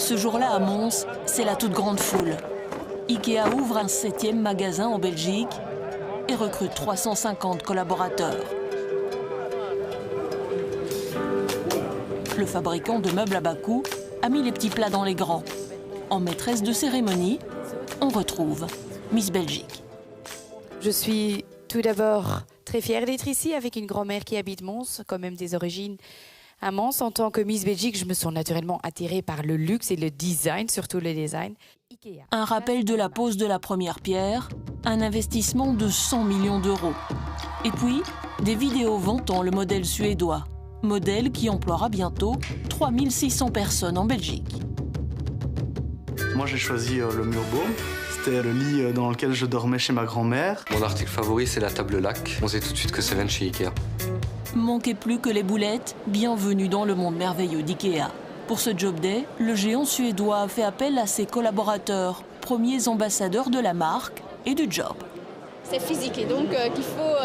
Ce jour-là, à Mons, c'est la toute grande foule. Ikea ouvre un 7e magasin en Belgique et recrute 350 collaborateurs. Le fabricant de meubles à bas coût a mis les petits plats dans les grands. En maîtresse de cérémonie, on retrouve Miss Belgique. Je suis tout d'abord très fière d'être ici avec une grand-mère qui habite Mons, quand même des origines à Mons. En tant que Miss Belgique, je me sens naturellement attirée par le luxe et le design, surtout le design. Ikea. Un rappel de la pose de la première pierre, un investissement de 100 millions d'euros. Et puis, des vidéos vantant le modèle suédois. Modèle qui emploiera bientôt 3600 personnes en Belgique. Moi, j'ai choisi le Murbo. C'était le lit dans lequel je dormais chez ma grand-mère. Mon article favori, c'est la table lac. On sait tout de suite que ça vient de chez Ikea. Manquez plus que les boulettes, bienvenue dans le monde merveilleux d'Ikea. Pour ce Job Day, le géant suédois a fait appel à ses collaborateurs, premiers ambassadeurs de la marque et du job. C'est physique et donc qu'il faut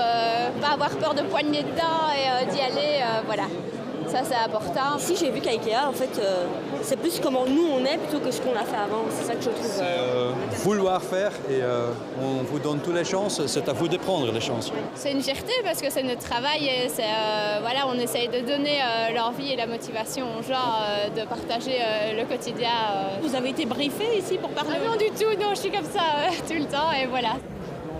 pas avoir peur de poigner dedans et d'y aller, voilà. Ça, c'est important. Ici, j'ai vu qu'à Ikea, en fait, c'est plus comment nous on est plutôt que ce qu'on a fait avant. C'est ça que je trouve. Vouloir faire et on vous donne toutes les chances. C'est à vous de prendre les chances. C'est une fierté parce que c'est notre travail et c'est, voilà, on essaye de donner l'envie et la motivation aux gens de partager le quotidien. Vous avez été briefé ici pour parler? Non du tout, non, je suis comme ça tout le temps et voilà.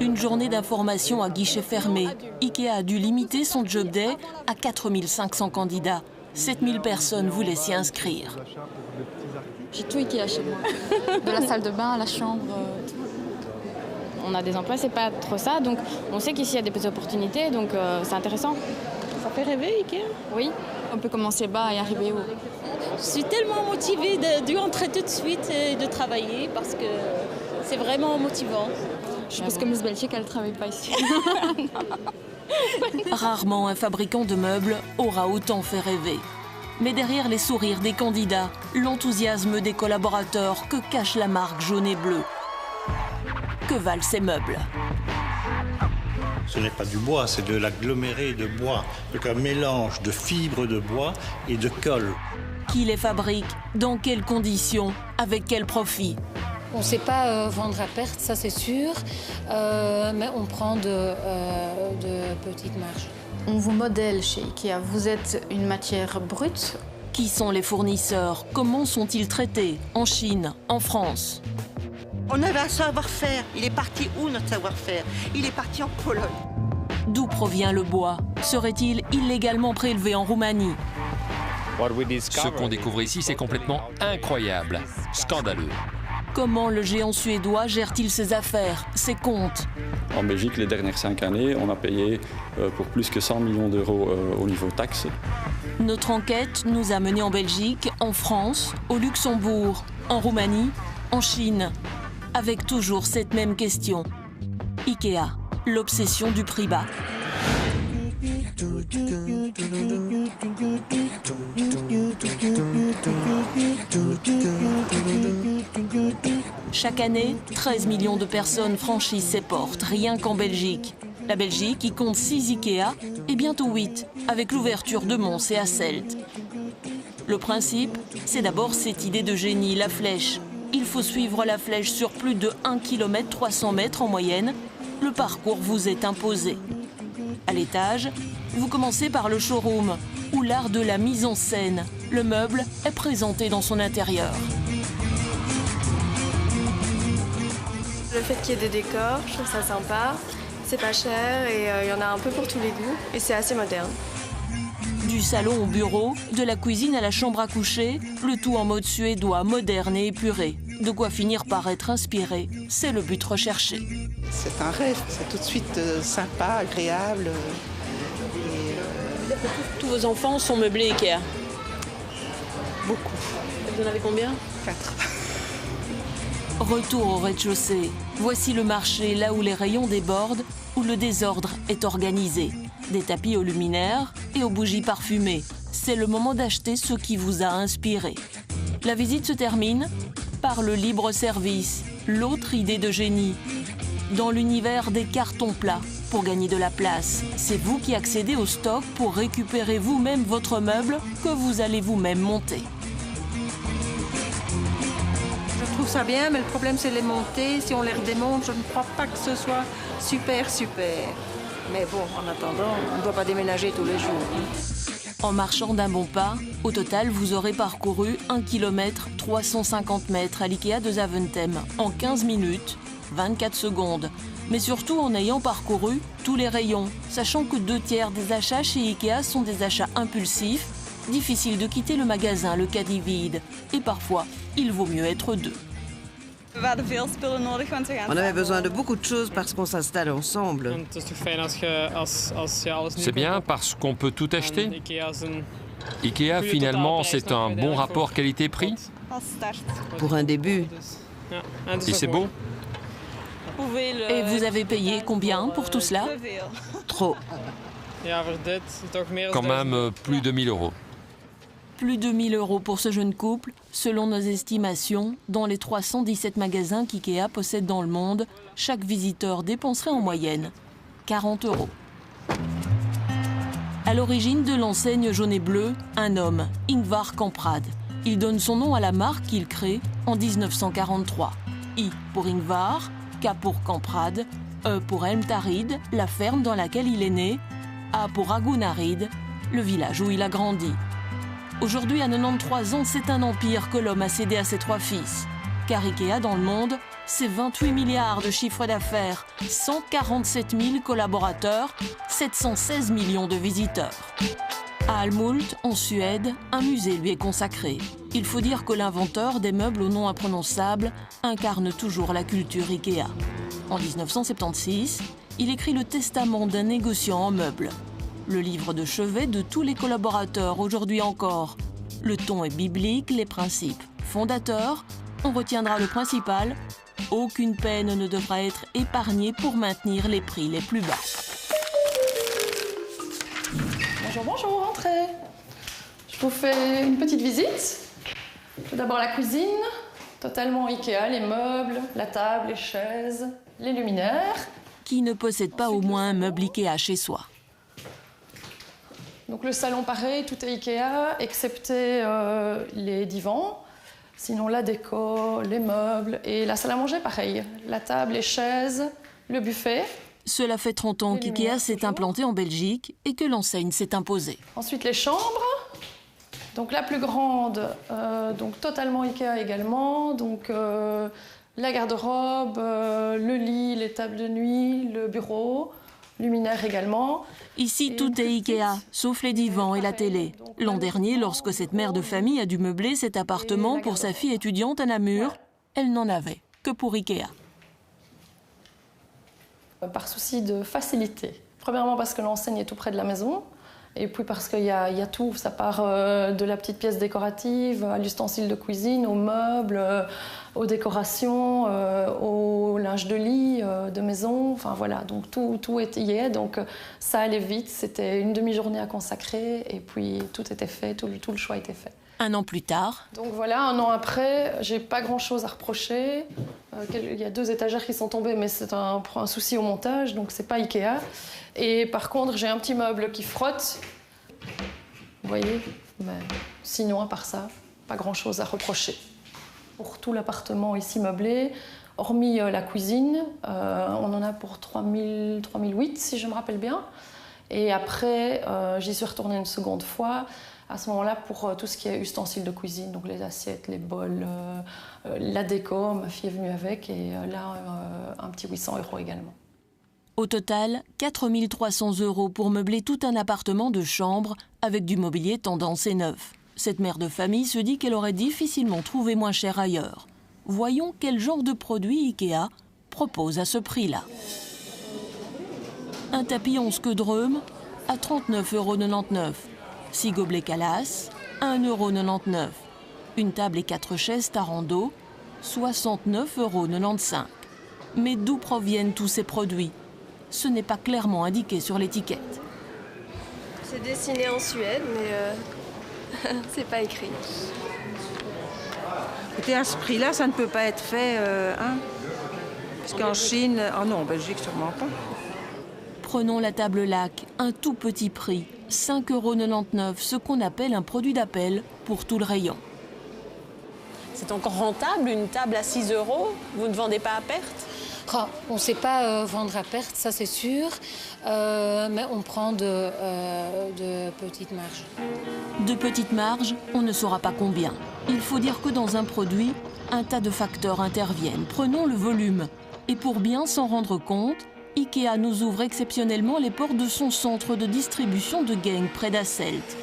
Une journée d'information à guichet fermé. Ikea a dû limiter son Job Day à 4500 candidats. 7000 personnes voulaient s'y inscrire. J'ai tout Ikea chez moi. De la salle de bain à la chambre. On a des emplois, c'est pas trop ça. Donc on sait qu'ici il y a des petites opportunités, donc c'est intéressant. Ça fait rêver Ikea? Oui, on peut commencer bas et arriver haut. Je suis tellement motivée d'y entrer tout de suite et de travailler parce que c'est vraiment motivant. Je pense que Miss Belgique, elle ne travaille pas ici. Rarement un fabricant de meubles aura autant fait rêver. Mais derrière les sourires des candidats, l'enthousiasme des collaborateurs, que cache la marque jaune et bleue? Que valent ces meubles? Ce n'est pas du bois, c'est de l'aggloméré de bois. Donc un mélange de fibres de bois et de colle. Qui les fabrique? Dans quelles conditions? Avec quel profit? On ne sait pas vendre à perte, ça c'est sûr, mais on prend de petites marges. On vous modèle chez Ikea, vous êtes une matière brute. Qui sont les fournisseurs? Comment sont-ils traités? En Chine, en France? On avait un savoir-faire. Il est parti où notre savoir-faire? Il est parti en Pologne. D'où provient le bois? Serait-il illégalement prélevé en Roumanie? Ce qu'on découvre ici, c'est complètement incroyable, scandaleux. Comment le géant suédois gère-t-il ses affaires, ses comptes? En Belgique, les dernières 5 années, on a payé pour plus que 100 millions d'euros au niveau taxes. Notre enquête nous a menés en Belgique, en France, au Luxembourg, en Roumanie, en Chine, avec toujours cette même question. Ikea, l'obsession du prix bas. Chaque année, 13 millions de personnes franchissent ces portes, rien qu'en Belgique. La Belgique, qui compte 6 Ikea, et bientôt 8, avec l'ouverture de Mons et Hasselt. Le principe, c'est d'abord cette idée de génie, la flèche. Il faut suivre la flèche sur plus de 1 km 300 mètres en moyenne. Le parcours vous est imposé. À l'étage, vous commencez par le showroom, où l'art de la mise en scène, le meuble, est présenté dans son intérieur. Le fait qu'il y ait des décors, je trouve ça sympa. C'est pas cher et il y en a un peu pour tous les goûts et c'est assez moderne. Du salon au bureau, de la cuisine à la chambre à coucher, le tout en mode suédois, moderne et épuré. De quoi finir par être inspiré, c'est le but recherché. C'est un rêve, c'est tout de suite sympa, agréable. Tous vos enfants sont meublés Ikea? Beaucoup. Vous en avez combien? 4. Retour au rez-de-chaussée. Voici le marché, là où les rayons débordent, où le désordre est organisé. Des tapis aux luminaires et aux bougies parfumées. C'est le moment d'acheter ce qui vous a inspiré. La visite se termine par le libre service, l'autre idée de génie. Dans l'univers des cartons plats, pour gagner de la place, c'est vous qui accédez au stock pour récupérer vous-même votre meuble que vous allez vous-même monter. trouve ça bien, mais le problème c'est les montées. Si on les redémonte, je ne crois pas que ce soit super. Mais bon, en attendant, on ne doit pas déménager tous les jours. En marchant d'un bon pas, au total, vous aurez parcouru 1 km 350 mètres à l'IKEA de Zaventem en 15 minutes, 24 secondes. Mais surtout en ayant parcouru tous les rayons, sachant que 2/3 des achats chez IKEA sont des achats impulsifs. Difficile de quitter le magasin, le caddie vide. Et parfois, il vaut mieux être deux. On avait besoin de beaucoup de choses parce qu'on s'installe ensemble. C'est bien parce qu'on peut tout acheter. IKEA, finalement, c'est un bon rapport qualité-prix. Pour un début. Et c'est beau. Et vous avez payé combien pour tout cela? Trop. Quand même plus de 1000 €. Plus de 1000 € pour ce jeune couple, selon nos estimations, dans les 317 magasins qu'IKEA possède dans le monde, chaque visiteur dépenserait en moyenne 40 €. À l'origine de l'enseigne jaune et bleu, un homme, Ingvar Kamprad. Il donne son nom à la marque qu'il crée en 1943. I pour Ingvar, K pour Kamprad, E pour Elmtarid, la ferme dans laquelle il est né, A pour Agunarid, le village où il a grandi. Aujourd'hui, à 93 ans, c'est un empire que l'homme a cédé à ses 3 fils. Car IKEA, dans le monde, c'est 28 milliards de chiffre d'affaires, 147 000 collaborateurs, 716 millions de visiteurs. À Älmhult, en Suède, un musée lui est consacré. Il faut dire que l'inventeur des meubles au nom imprononçable incarne toujours la culture IKEA. En 1976, il écrit le testament d'un négociant en meubles. Le livre de chevet de tous les collaborateurs aujourd'hui encore. Le ton est biblique, les principes fondateurs. On retiendra le principal. Aucune peine ne devra être épargnée pour maintenir les prix les plus bas. Bonjour, bonjour, entrez. Je vous fais une petite visite. Tout d'abord la cuisine, totalement IKEA, les meubles, la table, les chaises, les luminaires. Qui ne possède pas au moins un meuble IKEA chez soi? Donc le salon pareil, tout est IKEA, excepté les divans. Sinon la déco, les meubles et la salle à manger pareil. La table, les chaises, le buffet. Cela fait 30 ans qu'IKEA s'est implanté en Belgique et que l'enseigne s'est imposée. Ensuite les chambres. Donc la plus grande, donc totalement IKEA également. Donc la garde-robe, le lit, les tables de nuit, le bureau. Luminaire également. Ici, tout est IKEA, sauf les divans et la télé. L'an dernier, lorsque cette mère de famille a dû meubler cet appartement pour sa fille étudiante à Namur, elle n'en avait que pour IKEA. Par souci de facilité. Premièrement parce que l'enseigne est tout près de la maison. Et puis parce qu'il y a tout, ça part de la petite pièce décorative, à l'ustensile de cuisine, aux meubles, aux décorations, au linge de lit, de maison, enfin voilà, donc tout y est, donc ça allait vite, c'était une demi-journée à consacrer et puis tout était fait, tout le choix était fait. Un an plus tard. Donc voilà, un an après, j'ai pas grand-chose à reprocher. Il y a 2 étagères qui sont tombées, mais c'est un souci au montage, donc c'est pas IKEA. Et par contre, j'ai un petit meuble qui frotte. Vous voyez, mais sinon, à part ça, pas grand-chose à reprocher. Pour tout l'appartement ici meublé, hormis la cuisine, on en a pour 3008, si je me rappelle bien. Et après, j'y suis retournée une seconde fois. À ce moment-là, pour tout ce qui est ustensiles de cuisine, donc les assiettes, les bols, la déco, ma fille est venue avec, et là, un petit 800 € également. Au total, 4 300 € pour meubler tout un appartement de chambre avec du mobilier tendance et neuf. Cette mère de famille se dit qu'elle aurait difficilement trouvé moins cher ailleurs. Voyons quel genre de produit IKEA propose à ce prix-là. Un tapis 11 queues de rhum à 39,99 €. 6 gobelets Calas, 1,99 €. Une table et 4 chaises Tarando, 69,95 €. Mais d'où proviennent tous ces produits? Ce n'est pas clairement indiqué sur l'étiquette. C'est dessiné en Suède, mais c'est pas écrit. Écoutez, à ce prix-là, ça ne peut pas être fait, parce qu'en Chine, oh non, en Belgique, sûrement pas. Prenons la table lac, un tout petit prix, 5,99 €, ce qu'on appelle un produit d'appel pour tout le rayon. C'est encore rentable, une table à 6 €? Vous ne vendez pas à perte? Oh, on ne sait pas vendre à perte, ça c'est sûr, mais on prend de petites marges. De petites marges, on ne saura pas combien. Il faut dire que dans un produit, un tas de facteurs interviennent. Prenons le volume. Et pour bien s'en rendre compte, Ikea nous ouvre exceptionnellement les portes de son centre de distribution de Genk près d'Asselt.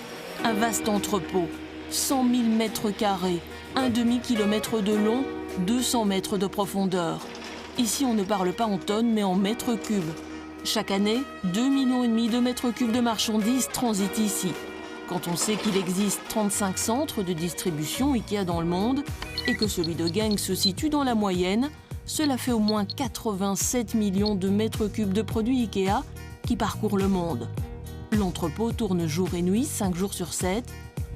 Un vaste entrepôt, 100 000 mètres carrés, un demi-kilomètre de long, 200 mètres de profondeur. Ici, on ne parle pas en tonnes, mais en mètres cubes. Chaque année, 2,5 millions de mètres cubes de marchandises transitent ici. Quand on sait qu'il existe 35 centres de distribution Ikea dans le monde et que celui de Genk se situe dans la moyenne, cela fait au moins 87 millions de mètres cubes de produits Ikea qui parcourent le monde. L'entrepôt tourne jour et nuit, 5 jours sur 7.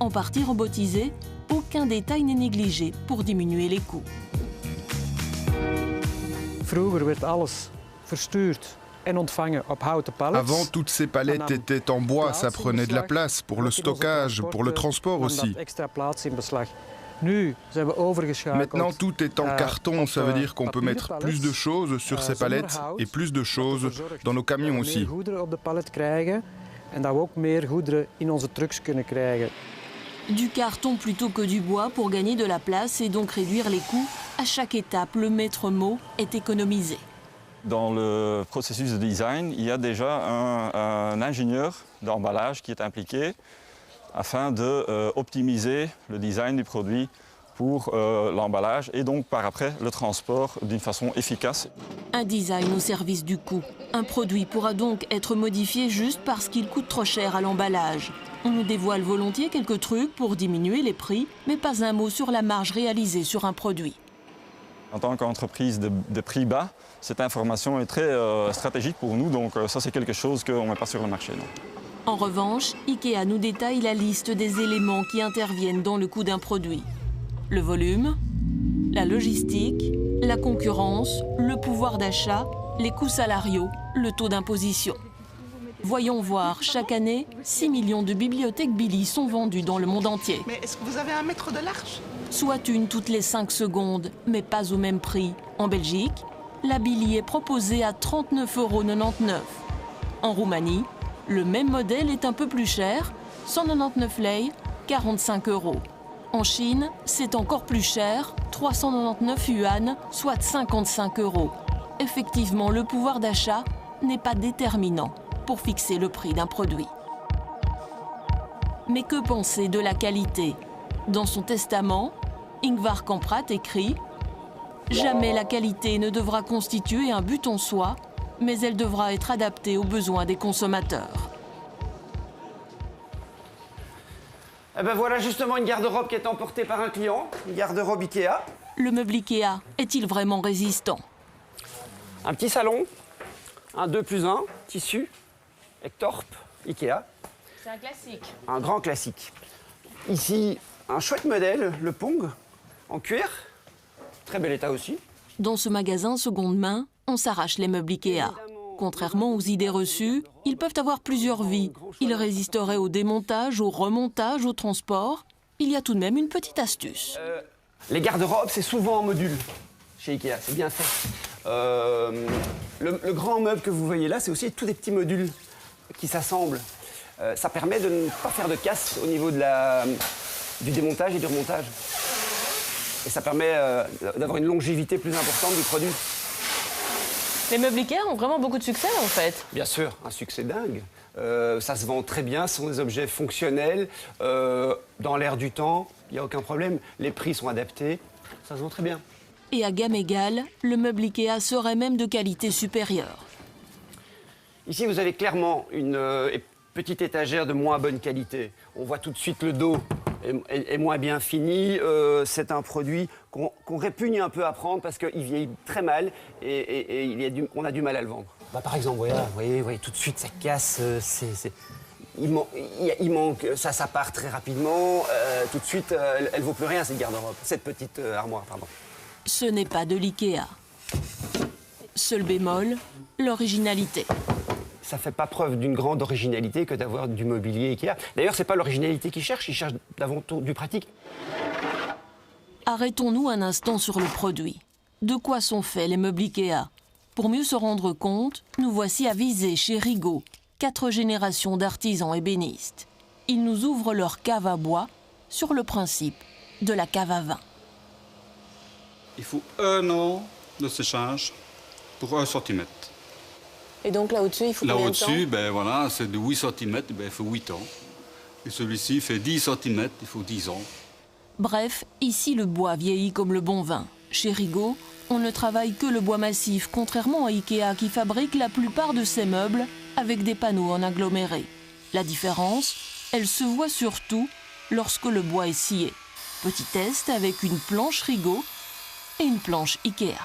En partie robotisé, aucun détail n'est négligé pour diminuer les coûts. Avant, toutes ces palettes étaient en bois, ça prenait de la place pour le stockage, pour le transport aussi. Maintenant, tout est en carton, ça veut dire qu'on peut mettre plus de choses sur ces palettes et plus de choses dans nos camions aussi. Du carton plutôt que du bois pour gagner de la place et donc réduire les coûts. À chaque étape, le maître mot est économisé. Dans le processus de design, il y a déjà un ingénieur d'emballage qui est impliqué afin d'optimiser le design du produit pour l'emballage et donc par après le transport d'une façon efficace. Un design au service du coût. Un produit pourra donc être modifié juste parce qu'il coûte trop cher à l'emballage. On nous dévoile volontiers quelques trucs pour diminuer les prix, mais pas un mot sur la marge réalisée sur un produit. En tant qu'entreprise de prix bas, cette information est très stratégique pour nous, donc ça c'est quelque chose qu'on ne met pas sur le marché. Non. En revanche, Ikea nous détaille la liste des éléments qui interviennent dans le coût d'un produit. Le volume, la logistique, la concurrence, le pouvoir d'achat, les coûts salariaux, le taux d'imposition. Voyons voir, chaque année, 6 millions de bibliothèques Billy sont vendues dans le monde entier. Mais est-ce que vous avez un mètre de large? Soit une toutes les 5 secondes, mais pas au même prix. En Belgique, la Billy est proposée à 39,99 €. En Roumanie, le même modèle est un peu plus cher, 199 lei, 45 €. En Chine, c'est encore plus cher, 399 yuan, soit 55 €. Effectivement, le pouvoir d'achat n'est pas déterminant pour fixer le prix d'un produit. Mais que penser de la qualité? Dans son testament, Ingvar Kamprad écrit « Jamais la qualité ne devra constituer un but en soi, mais elle devra être adaptée aux besoins des consommateurs. » Eh ben voilà justement une garde-robe qui est emportée par un client, une garde-robe Ikea. Le meuble Ikea est-il vraiment résistant? Un petit salon, un 2+1, tissu, Ektorp, Ikea. C'est un classique. Un grand classique. Ici, un chouette modèle, le Pong, en cuir. Très bel état aussi. Dans ce magasin seconde main, on s'arrache les meubles Ikea. Contrairement aux idées reçues, ils peuvent avoir plusieurs vies. Ils résisteraient au démontage, au remontage, au transport. Il y a tout de même une petite astuce. Les garde-robes, c'est souvent en module chez Ikea, c'est bien fait. Le grand meuble que vous voyez là, c'est aussi tous des petits modules qui s'assemblent. Ça permet de ne pas faire de casse au niveau du démontage et du remontage. Et ça permet d'avoir une longévité plus importante du produit. Les meubles Ikea ont vraiment beaucoup de succès en fait. Bien sûr, un succès dingue. Ça se vend très bien, ce sont des objets fonctionnels, dans l'air du temps, il n'y a aucun problème. Les prix sont adaptés, ça se vend très bien. Et à gamme égale, le meuble Ikea serait même de qualité supérieure. Ici, vous avez clairement une petite étagère de moins bonne qualité. On voit tout de suite le dos est moins bien fini. C'est un produit qu'on répugne un peu à prendre parce qu'il vieillit très mal et on a du mal à le vendre. Bah, par exemple, voilà, vous voyez, tout de suite, ça casse. Il manque, ça part très rapidement. Tout de suite, elle vaut plus rien, cette garde-robe, cette petite armoire, pardon. Ce n'est pas de l'Ikea. Seul bémol, l'originalité. Ça ne fait pas preuve d'une grande originalité que d'avoir du mobilier Ikea. D'ailleurs, ce n'est pas l'originalité qu'ils cherchent, ils cherchent d'avant tout du pratique. Arrêtons-nous un instant sur le produit. De quoi sont faits les meubles Ikea? Pour mieux se rendre compte, nous voici avisés chez Rigaud, 4 générations d'artisans ébénistes. Ils nous ouvrent leur cave à bois sur le principe de la cave à vin. Il faut 1 an de séchage pour 1 cm. Et donc là au-dessus, il faut combien de temps? Là au-dessus, ben voilà, c'est de 8 cm, ben, il faut 8 ans. Et celui-ci fait 10 cm, il faut 10 ans. Bref, ici le bois vieillit comme le bon vin. Chez Rigaud, on ne travaille que le bois massif, contrairement à Ikea qui fabrique la plupart de ses meubles avec des panneaux en aggloméré. La différence, elle se voit surtout lorsque le bois est scié. Petit test avec une planche Rigaud et une planche Ikea.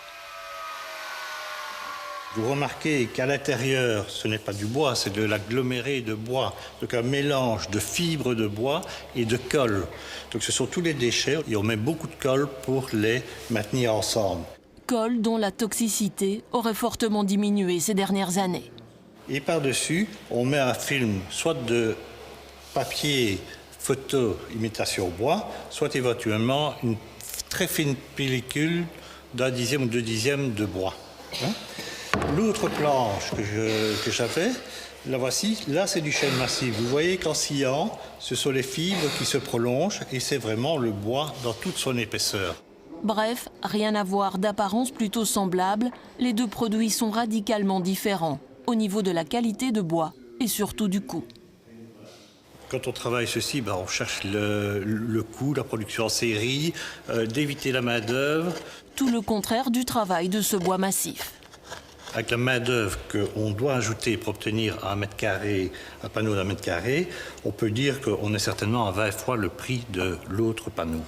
Vous remarquez qu'à l'intérieur, ce n'est pas du bois, c'est de l'aggloméré de bois. Donc un mélange de fibres de bois et de colle. Donc ce sont tous les déchets et on met beaucoup de colle pour les maintenir ensemble. Colle dont la toxicité aurait fortement diminué ces dernières années. Et par-dessus, on met un film, soit de papier photo imitation bois, soit éventuellement une très fine pellicule d'1 dixième ou 2 dixièmes de bois. L'autre planche que j'avais, la voici, là c'est du chêne massif. Vous voyez qu'en sciant, ce sont les fibres qui se prolongent et c'est vraiment le bois dans toute son épaisseur. Bref, rien à voir, d'apparence plutôt semblable, les deux produits sont radicalement différents au niveau de la qualité de bois et surtout du coût. Quand on travaille ceci, on cherche le coût, la production en série, d'éviter la main-d'œuvre. Tout le contraire du travail de ce bois massif. Avec la main-d'œuvre qu'on doit ajouter pour obtenir un panneau d'1 mètre carré, on peut dire qu'on est certainement à 20 fois le prix de l'autre panneau.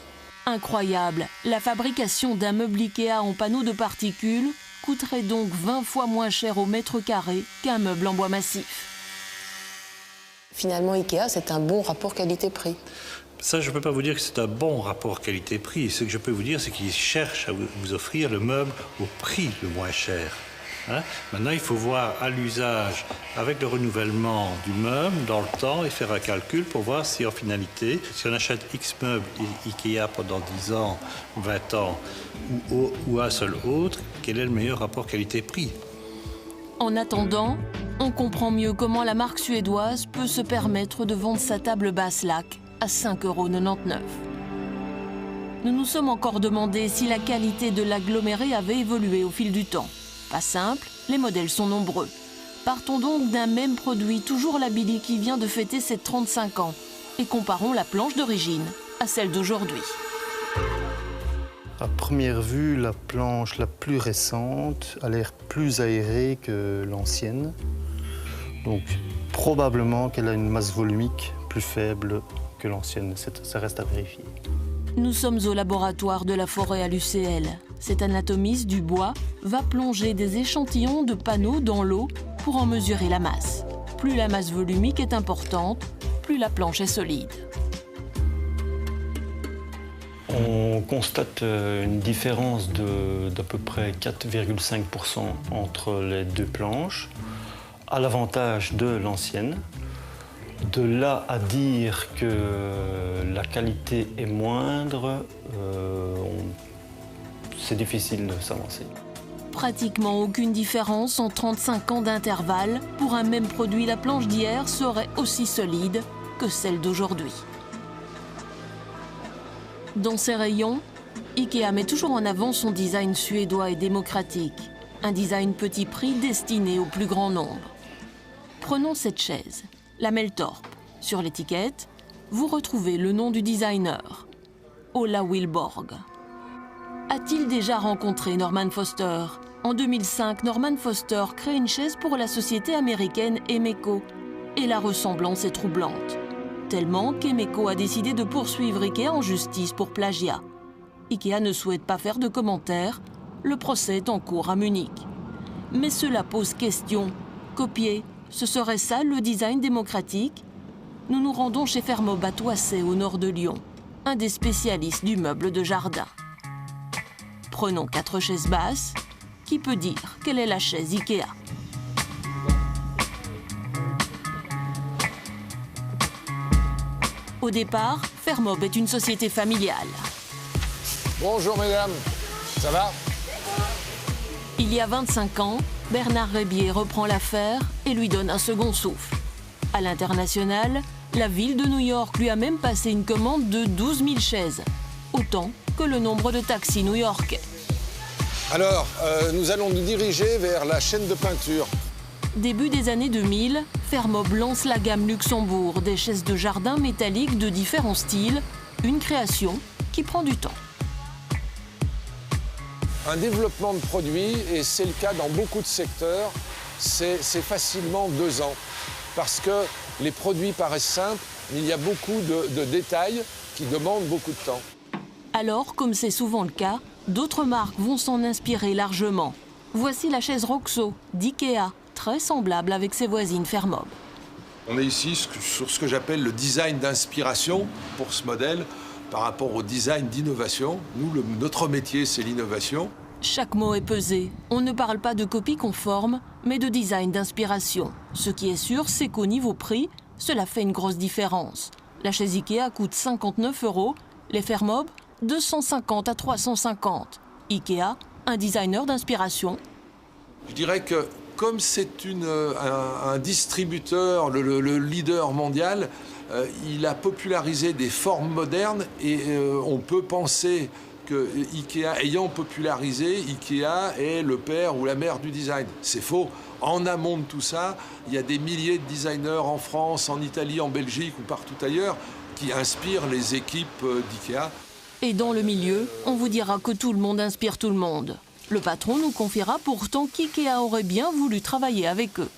Incroyable, la fabrication d'un meuble Ikea en panneau de particules coûterait donc 20 fois moins cher au mètre carré qu'un meuble en bois massif. Finalement, Ikea, c'est un bon rapport qualité-prix. Ça, je ne peux pas vous dire que c'est un bon rapport qualité-prix. Ce que je peux vous dire, c'est qu'ils cherchent à vous offrir le meuble au prix le moins cher. Maintenant, il faut voir à l'usage, avec le renouvellement du meuble dans le temps, et faire un calcul pour voir si en finalité, si on achète X meubles Ikea pendant 10 ans, 20 ans, ou un seul autre, quel est le meilleur rapport qualité-prix? En attendant, on comprend mieux comment la marque suédoise peut se permettre de vendre sa table basse laque à 5,99 €. Nous nous sommes encore demandé si la qualité de l'aggloméré avait évolué au fil du temps. Pas simple, les modèles sont nombreux. Partons donc d'un même produit, toujours la Billy qui vient de fêter ses 35 ans, et comparons la planche d'origine à celle d'aujourd'hui. À première vue, la planche la plus récente a l'air plus aérée que l'ancienne. Donc probablement qu'elle a une masse volumique plus faible que l'ancienne. Ça reste à vérifier. Nous sommes au laboratoire de la forêt à l'UCL. Cet anatomiste du bois va plonger des échantillons de panneaux dans l'eau pour en mesurer la masse. Plus la masse volumique est importante, plus la planche est solide. On constate une différence d'à peu près 4,5% entre les deux planches, à l'avantage de l'ancienne. De là à dire que la qualité est moindre, c'est difficile de s'avancer. Pratiquement aucune différence en 35 ans d'intervalle. Pour un même produit, la planche d'hier serait aussi solide que celle d'aujourd'hui. Dans ses rayons, Ikea met toujours en avant son design suédois et démocratique. Un design petit prix destiné au plus grand nombre. Prenons cette chaise, la Meltorp. Sur l'étiquette, vous retrouvez le nom du designer, Ola Wilborg. A-t-il déjà rencontré Norman Foster? En 2005, Norman Foster crée une chaise pour la société américaine Emeco. Et la ressemblance est troublante. Tellement qu'Emeco a décidé de poursuivre Ikea en justice pour plagiat. Ikea ne souhaite pas faire de commentaires. Le procès est en cours à Munich. Mais cela pose question. Copier, ce serait ça le design démocratique? Nous nous rendons chez Fermob à Toissay, au nord de Lyon, un des spécialistes du meuble de jardin. Prenons 4 chaises basses. Qui peut dire quelle est la chaise Ikea? Au départ, Fermob est une société familiale. Bonjour mesdames, ça va? Il y a 25 ans, Bernard Rébier reprend l'affaire et lui donne un second souffle. À l'international, la ville de New York lui a même passé une commande de 12 000 chaises, autant que le nombre de taxis new-yorkais. Alors, nous allons nous diriger vers la chaîne de peinture. Début des années 2000, Fermob lance la gamme Luxembourg, des chaises de jardin métalliques de différents styles, une création qui prend du temps. Un développement de produits, et c'est le cas dans beaucoup de secteurs, c'est facilement 2 ans. Parce que les produits paraissent simples, mais il y a beaucoup de détails qui demandent beaucoup de temps. Alors, comme c'est souvent le cas, d'autres marques vont s'en inspirer largement. Voici la chaise Roxo d'IKEA, très semblable avec ses voisines Fermob. On est ici sur ce que j'appelle le design d'inspiration pour ce modèle par rapport au design d'innovation. Nous, notre métier, c'est l'innovation. Chaque mot est pesé. On ne parle pas de copie conforme, mais de design d'inspiration. Ce qui est sûr, c'est qu'au niveau prix, cela fait une grosse différence. La chaise IKEA coûte 59 €, les Fermob 250 à 350. IKEA, un designer d'inspiration. Je dirais que comme c'est un distributeur, le leader mondial, il a popularisé des formes modernes et on peut penser que IKEA, ayant popularisé, IKEA est le père ou la mère du design. C'est faux. En amont de tout ça, il y a des milliers de designers en France, en Italie, en Belgique ou partout ailleurs qui inspirent les équipes d'IKEA. Et dans le milieu, on vous dira que tout le monde inspire tout le monde. Le patron nous confiera pourtant qu'IKEA aurait bien voulu travailler avec eux.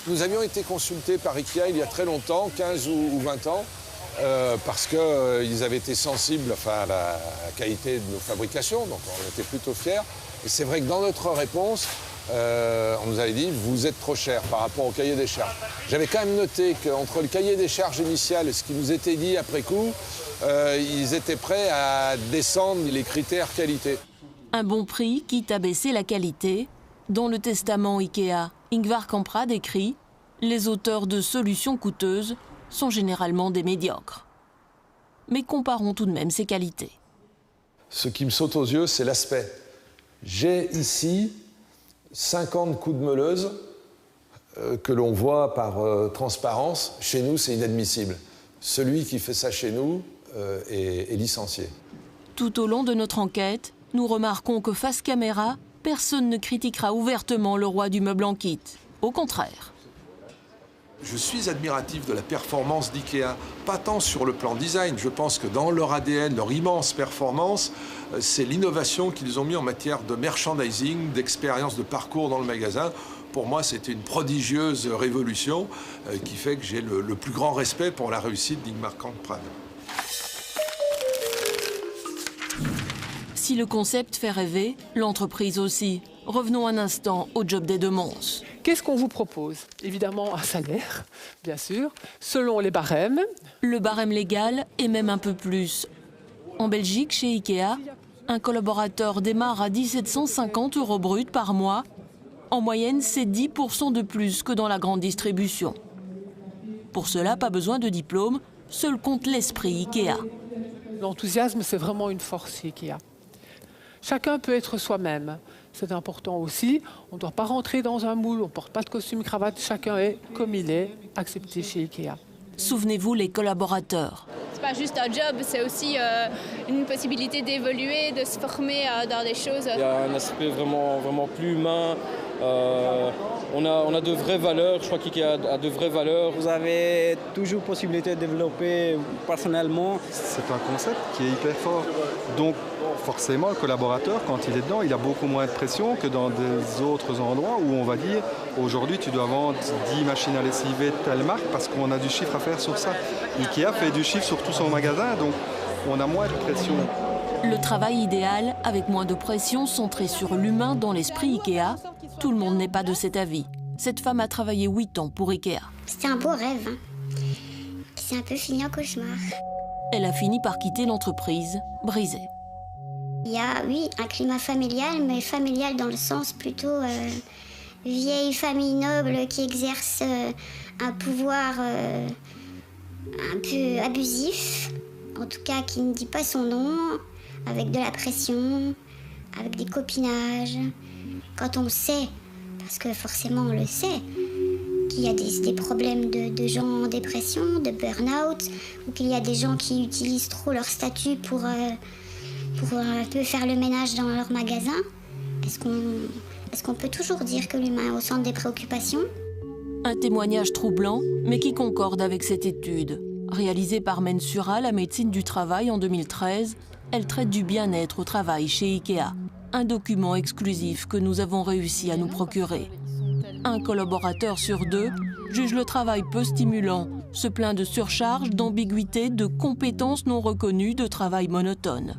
Nous avions été consultés par IKEA il y a très longtemps, 15 ou 20 ans, parce qu'ils avaient été sensibles à la qualité de nos fabrications, donc on était plutôt fiers. Et c'est vrai que dans notre réponse, on nous avait dit « vous êtes trop cher par rapport au cahier des charges ». J'avais quand même noté qu'entre le cahier des charges initial et ce qui nous était dit après coup, ils étaient prêts à descendre les critères qualité. Un bon prix, quitte à baisser la qualité. Dans le testament IKEA, Ingvar Kamprad écrit « Les auteurs de solutions coûteuses sont généralement des médiocres ». Mais comparons tout de même ces qualités. Ce qui me saute aux yeux, c'est l'aspect. J'ai ici 50 coups de meuleuse que l'on voit par transparence. Chez nous, c'est inadmissible. Celui qui fait ça chez nous est licencié. Tout au long de notre enquête, nous remarquons que face caméra, personne ne critiquera ouvertement le roi du meuble en kit. Au contraire. Je suis admiratif de la performance d'IKEA, pas tant sur le plan design. Je pense que dans leur ADN, leur immense performance, c'est l'innovation qu'ils ont mis en matière de merchandising, d'expérience de parcours dans le magasin. Pour moi, c'était une prodigieuse révolution qui fait que j'ai le plus grand respect pour la réussite d'Ingvar Kamprad. Si le concept fait rêver, l'entreprise aussi. Revenons un instant au job des de Mons. Qu'est-ce qu'on vous propose? Évidemment un salaire, bien sûr, selon les barèmes. Le barème légal et même un peu plus. En Belgique, chez IKEA, un collaborateur démarre à 1750 € brut par mois. En moyenne, c'est 10% de plus que dans la grande distribution. Pour cela, pas besoin de diplôme, seul compte l'esprit IKEA. L'enthousiasme, c'est vraiment une force chez IKEA. Chacun peut être soi-même. C'est important aussi. On ne doit pas rentrer dans un moule, on ne porte pas de costume cravate. Chacun est comme il est, accepté chez IKEA. Souvenez-vous les collaborateurs. C'est pas juste un job, c'est aussi une possibilité d'évoluer, de se former dans des choses. Il y a un aspect vraiment plus humain. On a de vraies valeurs, je crois qu'IKEA a de vraies valeurs. Vous avez toujours possibilité de développer personnellement. C'est un concept qui est hyper fort. Donc forcément, le collaborateur, quand il est dedans, il a beaucoup moins de pression que dans des autres endroits où on va dire aujourd'hui tu dois vendre 10 machines à lessiver de telle marque parce qu'on a du chiffre à faire sur ça. IKEA fait du chiffre sur tout son magasin, donc on a moins de pression. Le travail idéal, avec moins de pression, centré sur l'humain dans l'esprit IKEA. Tout le monde n'est pas de cet avis. Cette femme a travaillé 8 ans pour IKEA. C'était un beau rêve, hein. C'est un peu fini en cauchemar. Elle a fini par quitter l'entreprise, brisée. Il y a, oui, un climat familial, mais familial dans le sens plutôt vieille famille noble qui exerce un pouvoir un peu abusif, en tout cas qui ne dit pas son nom. avec de la pression, avec des copinages. Quand on sait, parce que forcément on le sait, qu'il y a des problèmes de gens en dépression, de burn-out, ou qu'il y a des gens qui utilisent trop leur statut pour un peu faire le ménage dans leur magasin, est-ce qu'on peut toujours dire que l'humain est au centre des préoccupations? Un témoignage troublant, mais qui concorde avec cette étude. Réalisée par Mensura, la médecine du travail en 2013, elle traite du bien-être au travail chez Ikea. Un document exclusif que nous avons réussi à nous procurer. Un collaborateur sur 2 juge le travail peu stimulant, se plaint de surcharge, d'ambiguïté, de compétences non reconnues, de travail monotone.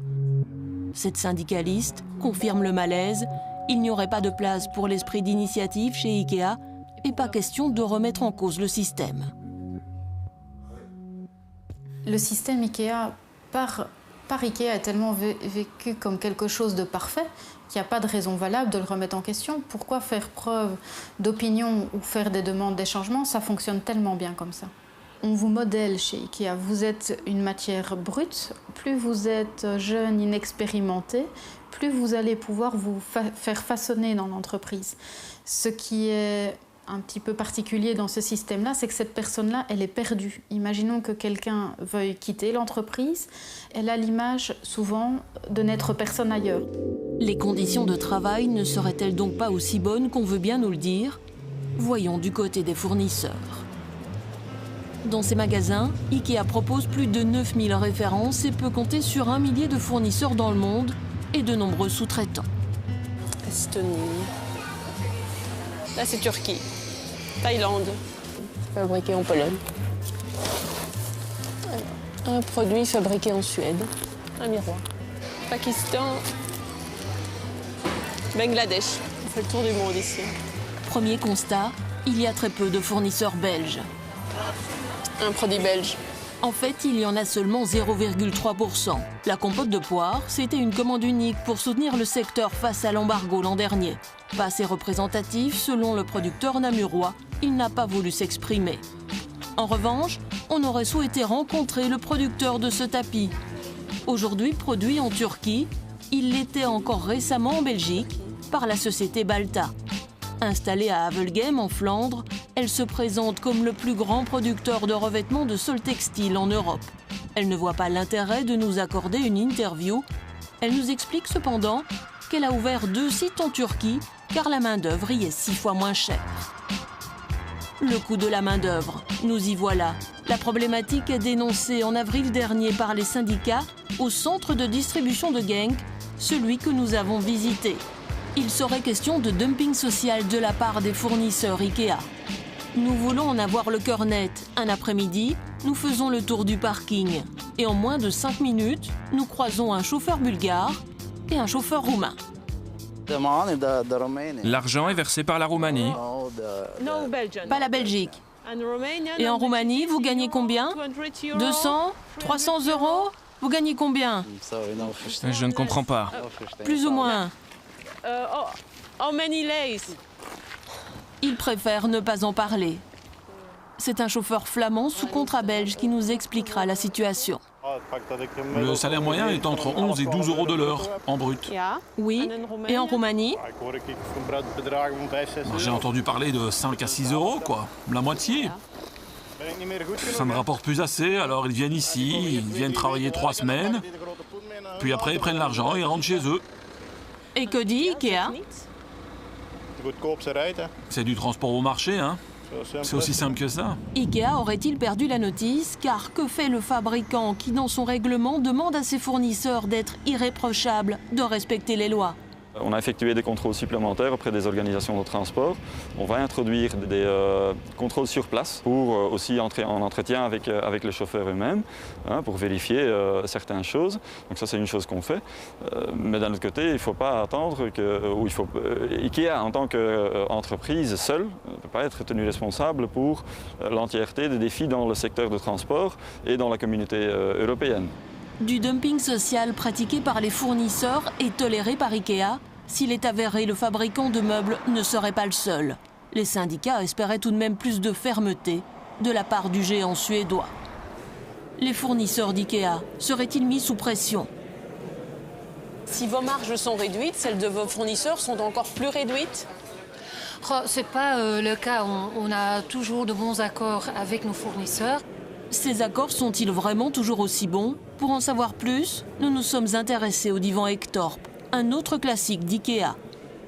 Cette syndicaliste confirme le malaise. Il n'y aurait pas de place pour l'esprit d'initiative chez Ikea et pas question de remettre en cause le système. Le système Ikea, par Ikea, est tellement vécu comme quelque chose de parfait qu'il n'y a pas de raison valable de le remettre en question. Pourquoi faire preuve d'opinion ou faire des demandes des changements? Ça fonctionne tellement bien comme ça. On vous modèle chez Ikea. Vous êtes une matière brute. Plus vous êtes jeune, inexpérimenté, plus vous allez pouvoir vous faire façonner dans l'entreprise. Ce qui est un petit peu particulier dans ce système-là, c'est que cette personne-là, elle est perdue. Imaginons que quelqu'un veuille quitter l'entreprise. Elle a l'image, souvent, de n'être personne ailleurs. Les conditions de travail ne seraient-elles donc pas aussi bonnes qu'on veut bien nous le dire? Voyons du côté des fournisseurs. Dans ces magasins, Ikea propose plus de 9000 références et peut compter sur 1 millier de fournisseurs dans le monde et de nombreux sous-traitants. Estonie. Là, c'est Turquie. Thaïlande. Fabriqué en Pologne. Un produit fabriqué en Suède. Un miroir. Pakistan. Bangladesh. On fait le tour du monde ici. Premier constat, il y a très peu de fournisseurs belges. Un produit belge. En fait, il y en a seulement 0,3%. La compote de poire, c'était une commande unique pour soutenir le secteur face à l'embargo l'an dernier. Pas assez représentatif, selon le producteur namurois, il n'a pas voulu s'exprimer. En revanche, on aurait souhaité rencontrer le producteur de ce tapis. Aujourd'hui produit en Turquie, il l'était encore récemment en Belgique par la société Balta. Installée à Havelgem en Flandre, elle se présente comme le plus grand producteur de revêtements de sol textile en Europe. Elle ne voit pas l'intérêt de nous accorder une interview. Elle nous explique cependant qu'elle a ouvert 2 sites en Turquie car la main-d'œuvre y est 6 fois moins chère. Le coût de la main-d'œuvre, nous y voilà. La problématique est dénoncée en avril dernier par les syndicats au centre de distribution de Genk, celui que nous avons visité. Il serait question de dumping social de la part des fournisseurs Ikea. Nous voulons en avoir le cœur net. Un après-midi, nous faisons le tour du parking. Et en moins de 5 minutes, nous croisons un chauffeur bulgare et un chauffeur roumain. L'argent est versé par la Roumanie. Pas la Belgique. Et en Roumanie, vous gagnez combien? 200 300 euros? Vous gagnez combien? Je ne comprends pas. Plus ou moins. Il préfère ne pas en parler. C'est un chauffeur flamand sous contrat belge qui nous expliquera la situation. Le salaire moyen est entre 11 et 12 euros de l'heure, en brut. Oui, et en Roumanie? J'ai entendu parler de 5 à 6 euros, quoi. La moitié. Ça ne rapporte plus assez, alors ils viennent ici, ils viennent travailler 3 semaines, puis après ils prennent l'argent et rentrent chez eux. Et que dit Ikea? C'est du transport au marché, hein. C'est aussi simple que ça. Ikea aurait-il perdu la notice? Car que fait le fabricant qui, dans son règlement, demande à ses fournisseurs d'être irréprochables, de respecter les lois? On a effectué des contrôles supplémentaires auprès des organisations de transport. On va introduire des contrôles sur place pour aussi entrer en entretien avec les chauffeurs eux-mêmes, hein, pour vérifier certaines choses. Donc ça, c'est une chose qu'on fait. Mais d'un autre côté, il ne faut pas attendre que... Ikea, en tant qu'entreprise seule, ne peut pas être tenu responsable pour l'entièreté des défis dans le secteur de transport et dans la communauté européenne. Du dumping social pratiqué par les fournisseurs et toléré par Ikea, s'il est avéré, le fabricant de meubles ne serait pas le seul. Les syndicats espéraient tout de même plus de fermeté de la part du géant suédois. Les fournisseurs d'Ikea seraient-ils mis sous pression? Si vos marges sont réduites, celles de vos fournisseurs sont encore plus réduites? Ce n'est pas le cas. On a toujours de bons accords avec nos fournisseurs. Ces accords sont-ils vraiment toujours aussi bons? Pour en savoir plus, nous nous sommes intéressés au divan Ektorp, un autre classique d'IKEA.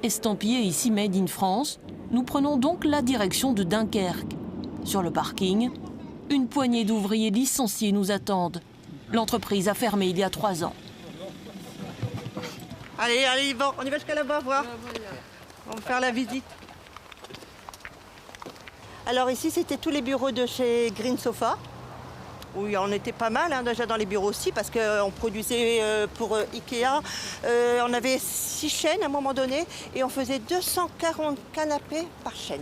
Estampillé ici Made in France, nous prenons donc la direction de Dunkerque. Sur le parking, une poignée d'ouvriers licenciés nous attendent. L'entreprise a fermé il y a 3 ans. Allez, bon, on y va jusqu'à là-bas voir. On va faire la visite. Alors ici, c'était tous les bureaux de chez Green Sofa, où on était pas mal déjà dans les bureaux aussi, parce qu'on produisait pour Ikea. On avait 6 chaînes à un moment donné, et on faisait 240 canapés par chaîne.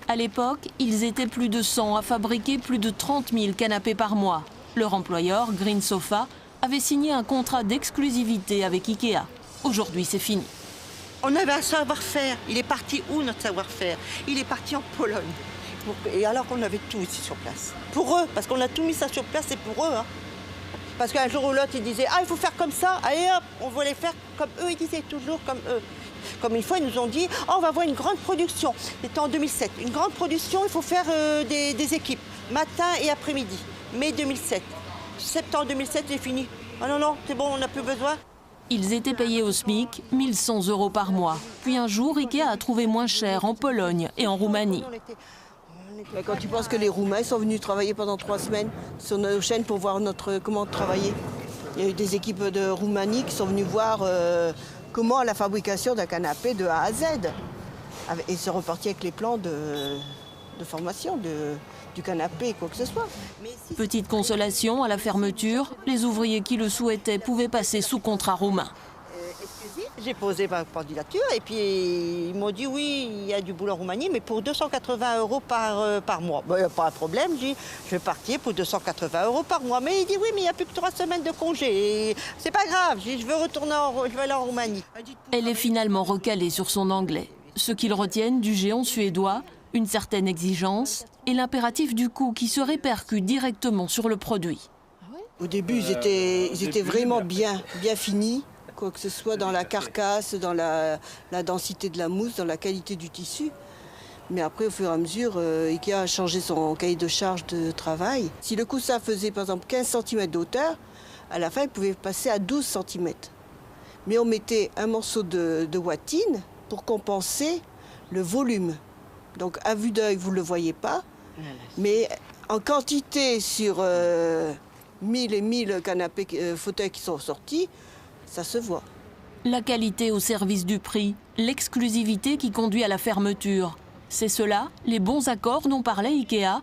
À l'époque, ils étaient plus de 100 à fabriquer plus de 30 000 canapés par mois. Leur employeur, Green Sofa, avait signé un contrat d'exclusivité avec Ikea. Aujourd'hui, c'est fini. On avait un savoir-faire. Il est parti où, notre savoir-faire? Il est parti en Pologne. Et alors qu'on avait tout ici sur place. Pour eux, parce qu'on a tout mis ça sur place, c'est pour eux. Hein. Parce qu'un jour ou l'autre, ils disaient « Ah, il faut faire comme ça, allez hop !» On voulait faire comme eux, ils disaient toujours comme eux. Comme une fois, ils nous ont dit « Oh, on va avoir une grande production. » C'était en 2007. Une grande production, il faut faire des équipes, matin et après-midi. Mai 2007. Septembre 2007, c'est fini. Ah non, non, c'est bon, on n'a plus besoin. Ils étaient payés au SMIC, 1 100 € par mois. Puis un jour, Ikea a trouvé moins cher en Pologne et en Roumanie. Mais quand tu penses que les Roumains sont venus travailler pendant 3 semaines sur nos chaînes pour voir comment travailler. Il y a eu des équipes de Roumanie qui sont venues voir comment la fabrication d'un canapé de A à Z. Et se repartir avec les plans de formation du canapé, quoi que ce soit. Petite consolation, à la fermeture, les ouvriers qui le souhaitaient pouvaient passer sous contrat roumain. J'ai posé ma candidature et puis ils m'ont dit oui, il y a du boulot en Roumanie, mais pour 280 € par mois. Ben, pas un problème, j'ai dit je vais partir pour 280 € par mois. Mais il dit oui, mais il n'y a plus que 3 semaines de congé. C'est pas grave, j'ai dit je veux aller en Roumanie. Elle est finalement recalée sur son anglais. Ce qu'ils retiennent du géant suédois, une certaine exigence et l'impératif du coût qui se répercute directement sur le produit. Au début, ils étaient vraiment bien finis. Quoi que ce soit dans la carcasse, dans la densité de la mousse, dans la qualité du tissu. Mais après, au fur et à mesure, Ikea a changé son cahier de charge de travail. Si le coussin faisait par exemple 15 cm d'auteur, à la fin, il pouvait passer à 12 cm. Mais on mettait un morceau de watine pour compenser le volume. Donc à vue d'œil, vous ne le voyez pas, mais en quantité sur 1000 et 1000 canapés, fauteuils qui sont sortis, ça se voit. La qualité au service du prix, l'exclusivité qui conduit à la fermeture. C'est cela, les bons accords dont parlait Ikea.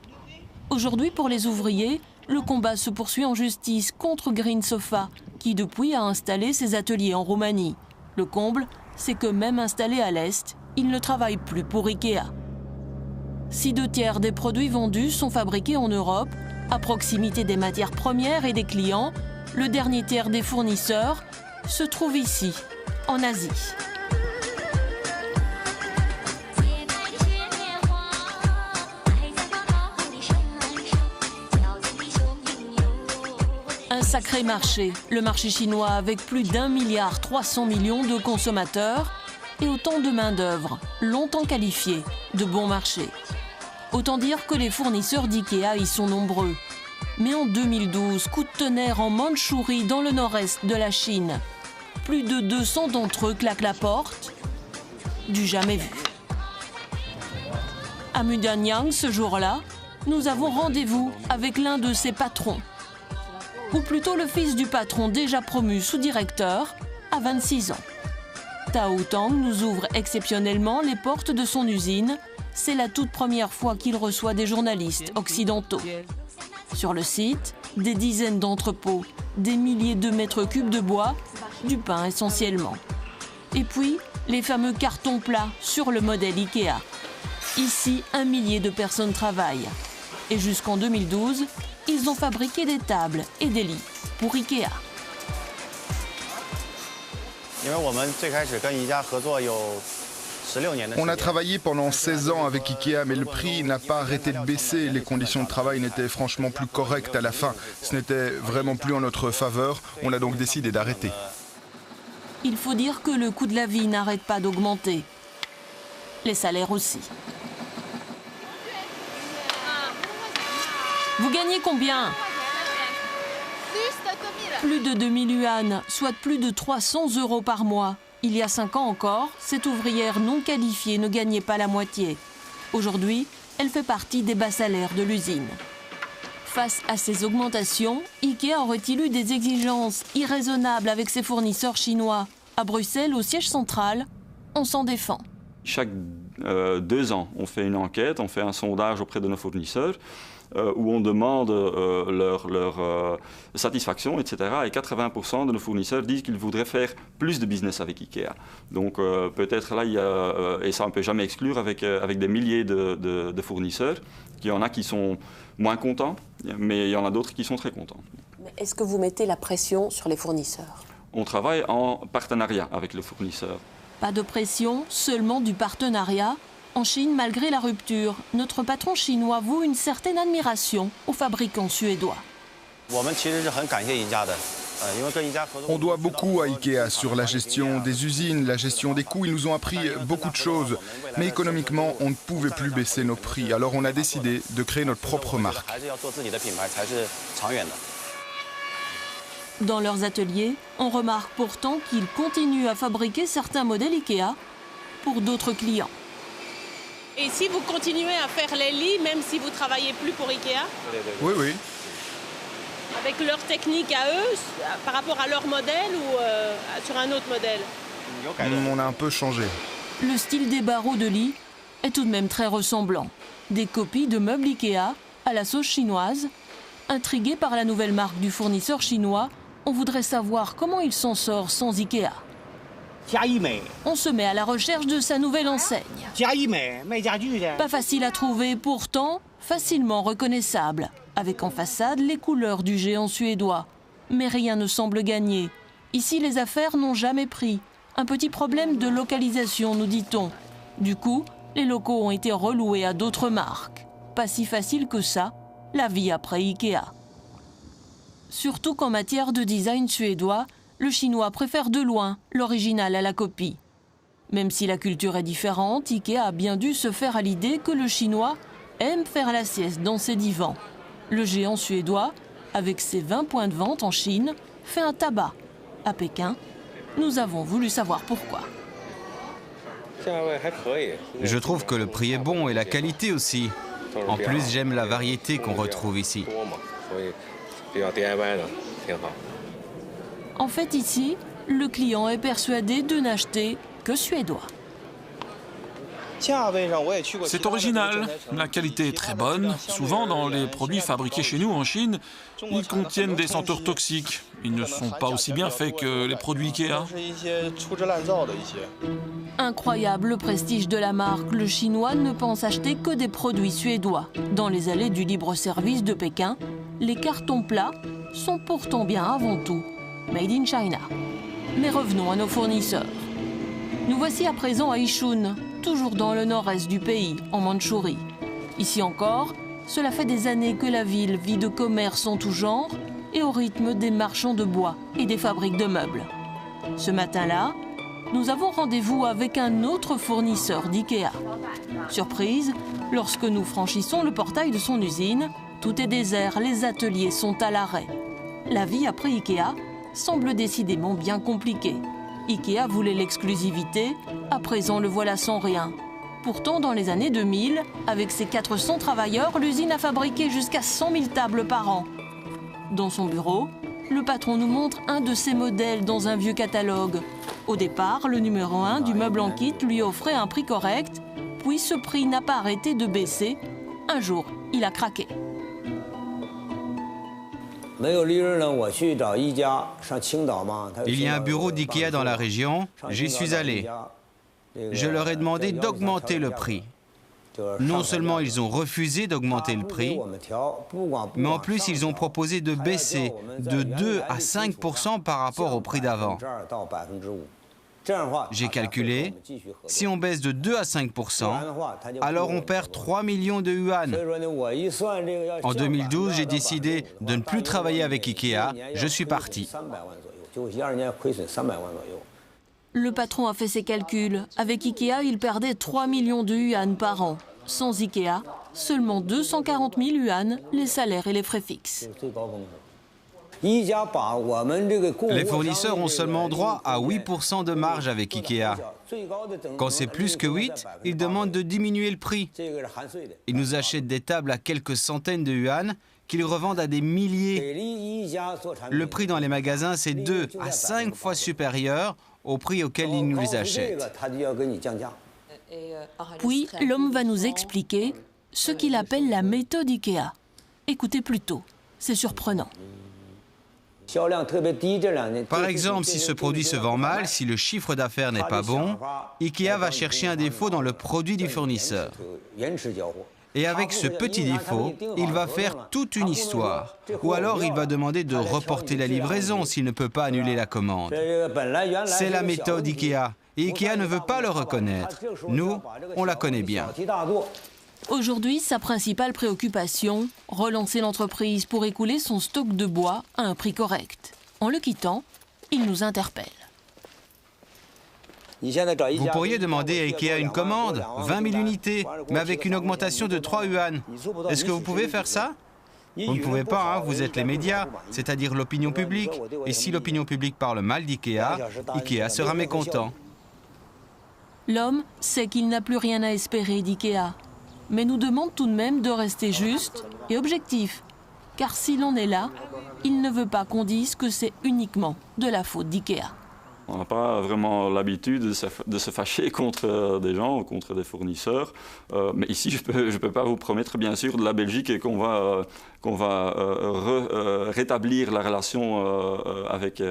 Aujourd'hui, pour les ouvriers, le combat se poursuit en justice contre Green Sofa, qui depuis a installé ses ateliers en Roumanie. Le comble, c'est que même installés à l'Est, ils ne travaillent plus pour Ikea. Si 2/3 des produits vendus sont fabriqués en Europe, à proximité des matières premières et des clients, le dernier tiers des fournisseurs se trouve ici, en Asie. Un sacré marché, le marché chinois avec plus d'1,3 milliard de consommateurs et autant de main-d'œuvre, longtemps qualifiée de bon marché. Autant dire que les fournisseurs d'IKEA y sont nombreux. Mais en 2012, coup de tonnerre en Mandchourie, dans le nord-est de la Chine. Plus de 200 d'entre eux claquent la porte. Du jamais vu. À Mudanyang, ce jour-là, nous avons rendez-vous avec l'un de ses patrons. Ou plutôt le fils du patron déjà promu sous-directeur à 26 ans. Tao Tang nous ouvre exceptionnellement les portes de son usine. C'est la toute première fois qu'il reçoit des journalistes occidentaux. Sur le site, des dizaines d'entrepôts, des milliers de mètres cubes de bois, du pain essentiellement. Et puis, les fameux cartons plats sur le modèle Ikea. Ici, 1 millier de personnes travaillent. Et jusqu'en 2012, ils ont fabriqué des tables et des lits pour Ikea. On a travaillé pendant 16 ans avec Ikea, mais le prix n'a pas arrêté de baisser. Les conditions de travail n'étaient franchement plus correctes à la fin. Ce n'était vraiment plus en notre faveur. On a donc décidé d'arrêter. il faut dire que le coût de la vie n'arrête pas d'augmenter. Les salaires aussi. Vous gagnez combien? Plus de 2000 yuan, soit plus de 300 € par mois. Il y a 5 ans encore, cette ouvrière non qualifiée ne gagnait pas la moitié. Aujourd'hui, elle fait partie des bas salaires de l'usine. Face à ces augmentations, Ikea aurait-il eu des exigences irraisonnables avec ses fournisseurs chinois? À Bruxelles, au siège central, on s'en défend. Chaque 2 ans, on fait une enquête, on fait un sondage auprès de nos fournisseurs où on demande leur satisfaction, etc. Et 80% de nos fournisseurs disent qu'ils voudraient faire plus de business avec Ikea. Donc peut-être là, il y a, et ça on ne peut jamais exclure avec des milliers de fournisseurs, qu'il y en a qui sont moins contents, mais il y en a d'autres qui sont très contents. Est-ce que vous mettez la pression sur les fournisseurs? On travaille en partenariat avec les fournisseurs. Pas de pression, seulement du partenariat. En Chine, malgré la rupture, notre patron chinois voue une certaine admiration aux fabricants suédois. On doit beaucoup à Ikea sur la gestion des usines, la gestion des coûts. Ils nous ont appris beaucoup de choses. Mais économiquement, on ne pouvait plus baisser nos prix. Alors on a décidé de créer notre propre marque. Dans leurs ateliers, on remarque pourtant qu'ils continuent à fabriquer certains modèles Ikea pour d'autres clients. Et si vous continuez à faire les lits, même si vous ne travaillez plus pour Ikea? Oui, oui. Avec leur technique à eux, par rapport à leur modèle ou sur un autre modèle? On a un peu changé. Le style des barreaux de lit est tout de même très ressemblant. Des copies de meubles Ikea à la sauce chinoise. Intrigués par la nouvelle marque du fournisseur chinois, on voudrait savoir comment il s'en sort sans Ikea. On se met à la recherche de sa nouvelle enseigne. Pas facile à trouver, pourtant facilement reconnaissable, avec en façade les couleurs du géant suédois. Mais rien ne semble gagner. Ici, les affaires n'ont jamais pris. Un petit problème de localisation, nous dit-on. Du coup, les locaux ont été reloués à d'autres marques. Pas si facile que ça, la vie après Ikea. Surtout qu'en matière de design suédois, le chinois préfère de loin l'original à la copie. Même si la culture est différente, Ikea a bien dû se faire à l'idée que le chinois aime faire la sieste dans ses divans. Le géant suédois, avec ses 20 points de vente en Chine, fait un tabac. À Pékin, nous avons voulu savoir pourquoi. Je trouve que le prix est bon et la qualité aussi. En plus, j'aime la variété qu'on retrouve ici. En fait, ici, le client est persuadé de n'acheter que suédois. C'est original, la qualité est très bonne. Souvent, dans les produits fabriqués chez nous en Chine, ils contiennent des senteurs toxiques. Ils ne sont pas aussi bien faits que les produits Ikea. Incroyable le prestige de la marque, le chinois ne pense acheter que des produits suédois. Dans les allées du libre-service de Pékin, les cartons plats sont pourtant bien avant tout made in China. Mais revenons à nos fournisseurs. Nous voici à présent à Yichun, toujours dans le nord-est du pays, en Mandchourie. Ici encore, cela fait des années que la ville vit de commerce en tout genre et au rythme des marchands de bois et des fabriques de meubles. Ce matin-là, nous avons rendez-vous avec un autre fournisseur d'IKEA. Surprise, lorsque nous franchissons le portail de son usine, tout est désert, les ateliers sont à l'arrêt. La vie après IKEA semble décidément bien compliquée. IKEA voulait l'exclusivité, à présent le voilà sans rien. Pourtant, dans les années 2000, avec ses 400 travailleurs, l'usine a fabriqué jusqu'à 100 000 tables par an. Dans son bureau, le patron nous montre un de ses modèles dans un vieux catalogue. Au départ, le numéro 1 du meuble en kit lui offrait un prix correct, puis ce prix n'a pas arrêté de baisser. Un jour, il a craqué. Il y a un bureau d'IKEA dans la région, j'y suis allé. Je leur ai demandé d'augmenter le prix. Non seulement ils ont refusé d'augmenter le prix, mais en plus ils ont proposé de baisser de 2 à 5% par rapport au prix d'avant. J'ai calculé, si on baisse de 2 à 5%, alors on perd 3 millions de yuan. En 2012, j'ai décidé de ne plus travailler avec IKEA, je suis parti. Le patron a fait ses calculs. Avec Ikea, il perdait 3 millions de yuan par an. Sans Ikea, seulement 240 000 yuan, les salaires et les frais fixes. Les fournisseurs ont seulement droit à 8% de marge avec Ikea. Quand c'est plus que 8, ils demandent de diminuer le prix. Ils nous achètent des tables à quelques centaines de yuan qu'ils revendent à des milliers. Le prix dans les magasins, c'est 2 à 5 fois supérieur au prix auquel ils nous les achètent. Puis, l'homme va nous expliquer ce qu'il appelle la méthode Ikea. Écoutez plutôt, c'est surprenant. Par exemple, si ce produit se vend mal, si le chiffre d'affaires n'est pas bon, Ikea va chercher un défaut dans le produit du fournisseur. Et avec ce petit défaut, il va faire toute une histoire. Ou alors il va demander de reporter la livraison s'il ne peut pas annuler la commande. C'est la méthode Ikea. Et Ikea ne veut pas le reconnaître. Nous, on la connaît bien. Aujourd'hui, sa principale préoccupation, relancer l'entreprise pour écouler son stock de bois à un prix correct. En le quittant, il nous interpelle. Vous pourriez demander à Ikea une commande, 20 000 unités, mais avec une augmentation de 3 yuan. Est-ce que vous pouvez faire ça? Vous ne pouvez pas, hein, vous êtes les médias, c'est-à-dire l'opinion publique. Et si l'opinion publique parle mal d'Ikea, Ikea sera mécontent. L'homme sait qu'il n'a plus rien à espérer d'Ikea, mais nous demande tout de même de rester juste et objectif. Car s'il en est là, il ne veut pas qu'on dise que c'est uniquement de la faute d'Ikea. On n'a pas vraiment l'habitude de se fâcher contre des gens, contre des fournisseurs. Mais ici, je peux pas vous promettre, bien sûr, de la Belgique qu'on va rétablir la relation avec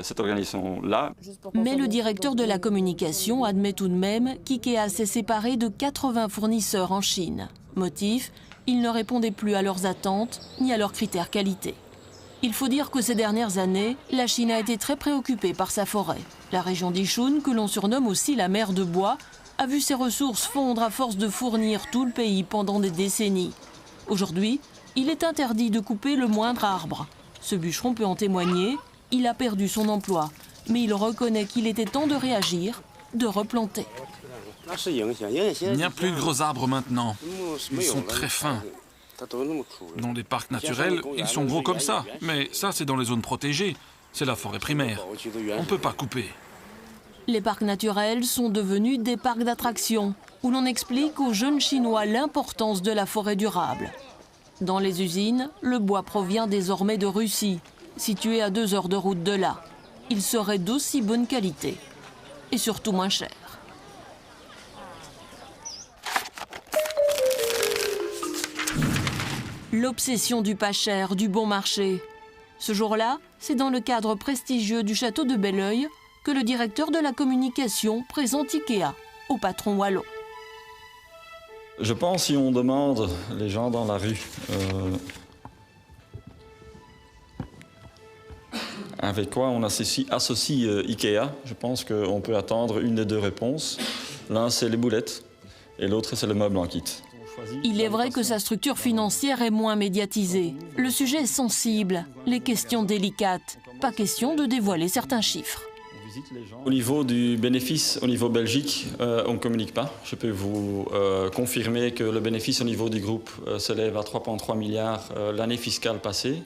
cette organisation-là. Mais le directeur de la communication admet tout de même qu'IKEA s'est séparé de 80 fournisseurs en Chine. Motif, ils ne répondaient plus à leurs attentes ni à leurs critères qualité. Il faut dire que ces dernières années, la Chine a été très préoccupée par sa forêt. La région d'Ichun, que l'on surnomme aussi la mer de bois, a vu ses ressources fondre à force de fournir tout le pays pendant des décennies. Aujourd'hui, il est interdit de couper le moindre arbre. Ce bûcheron peut en témoigner, il a perdu son emploi, mais il reconnaît qu'il était temps de réagir, de replanter. Il n'y a plus de gros arbres maintenant. Ils sont très fins. Dans des parcs naturels, ils sont gros comme ça. Mais ça, c'est dans les zones protégées. C'est la forêt primaire. On ne peut pas couper. Les parcs naturels sont devenus des parcs d'attractions, où l'on explique aux jeunes Chinois l'importance de la forêt durable. Dans les usines, le bois provient désormais de Russie, située à 2 heures de route de là. Il serait d'aussi bonne qualité, et surtout moins cher. L'obsession du pas cher, du bon marché. Ce jour-là, c'est dans le cadre prestigieux du château de Belleuil que le directeur de la communication présente Ikea au patron wallon. Je pense si on demande les gens dans la rue avec quoi on associe Ikea, je pense qu'on peut attendre une des deux réponses. L'un, c'est les boulettes et l'autre, c'est le meuble en kit. Il est vrai que sa structure financière est moins médiatisée. Le sujet est sensible, les questions délicates. Pas question de dévoiler certains chiffres. Au niveau du bénéfice, au niveau Belgique, on ne communique pas. Je peux vous confirmer que le bénéfice au niveau du groupe s'élève à 3,3 milliards l'année fiscale passée.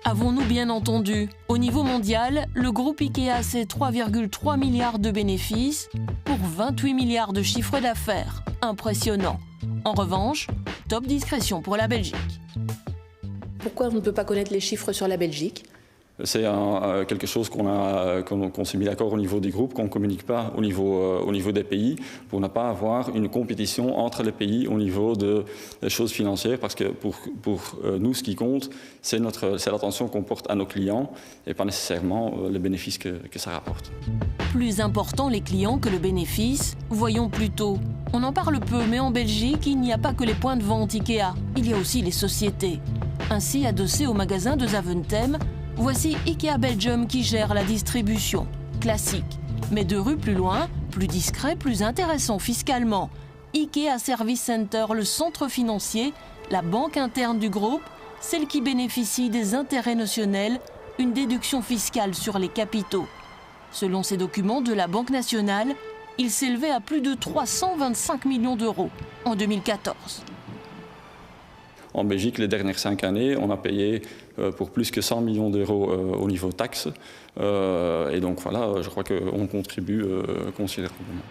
Avons-nous bien entendu? Au niveau mondial, le groupe Ikea, c'est 3,3 milliards de bénéfices pour 28 milliards de chiffre d'affaires. Impressionnant. En revanche, top discrétion pour la Belgique. Pourquoi on ne peut pas connaître les chiffres sur la Belgique? C'est quelque chose qu'on s'est mis d'accord au niveau du groupe, qu'on ne communique pas au niveau des pays, pour ne pas avoir une compétition entre les pays au niveau des choses financières, parce que pour nous, ce qui compte, c'est l'attention qu'on porte à nos clients et pas nécessairement le bénéfice que ça rapporte. Plus important les clients que le bénéfice, voyons plutôt. On en parle peu, mais en Belgique, il n'y a pas que les points de vente Ikea, il y a aussi les sociétés. Ainsi, adossé au magasin de Zaventem, voici Ikea Belgium qui gère la distribution. Classique. Mais 2 rues plus loin, plus discret, plus intéressant fiscalement. Ikea Service Center, le centre financier, la banque interne du groupe, celle qui bénéficie des intérêts notionnels, une déduction fiscale sur les capitaux. Selon ces documents de la Banque nationale, il s'élevait à plus de 325 millions d'euros en 2014. En Belgique, les dernières 5 années, on a payé pour plus que 100 millions d'euros au niveau taxes. Et donc voilà, je crois qu'on contribue considérablement.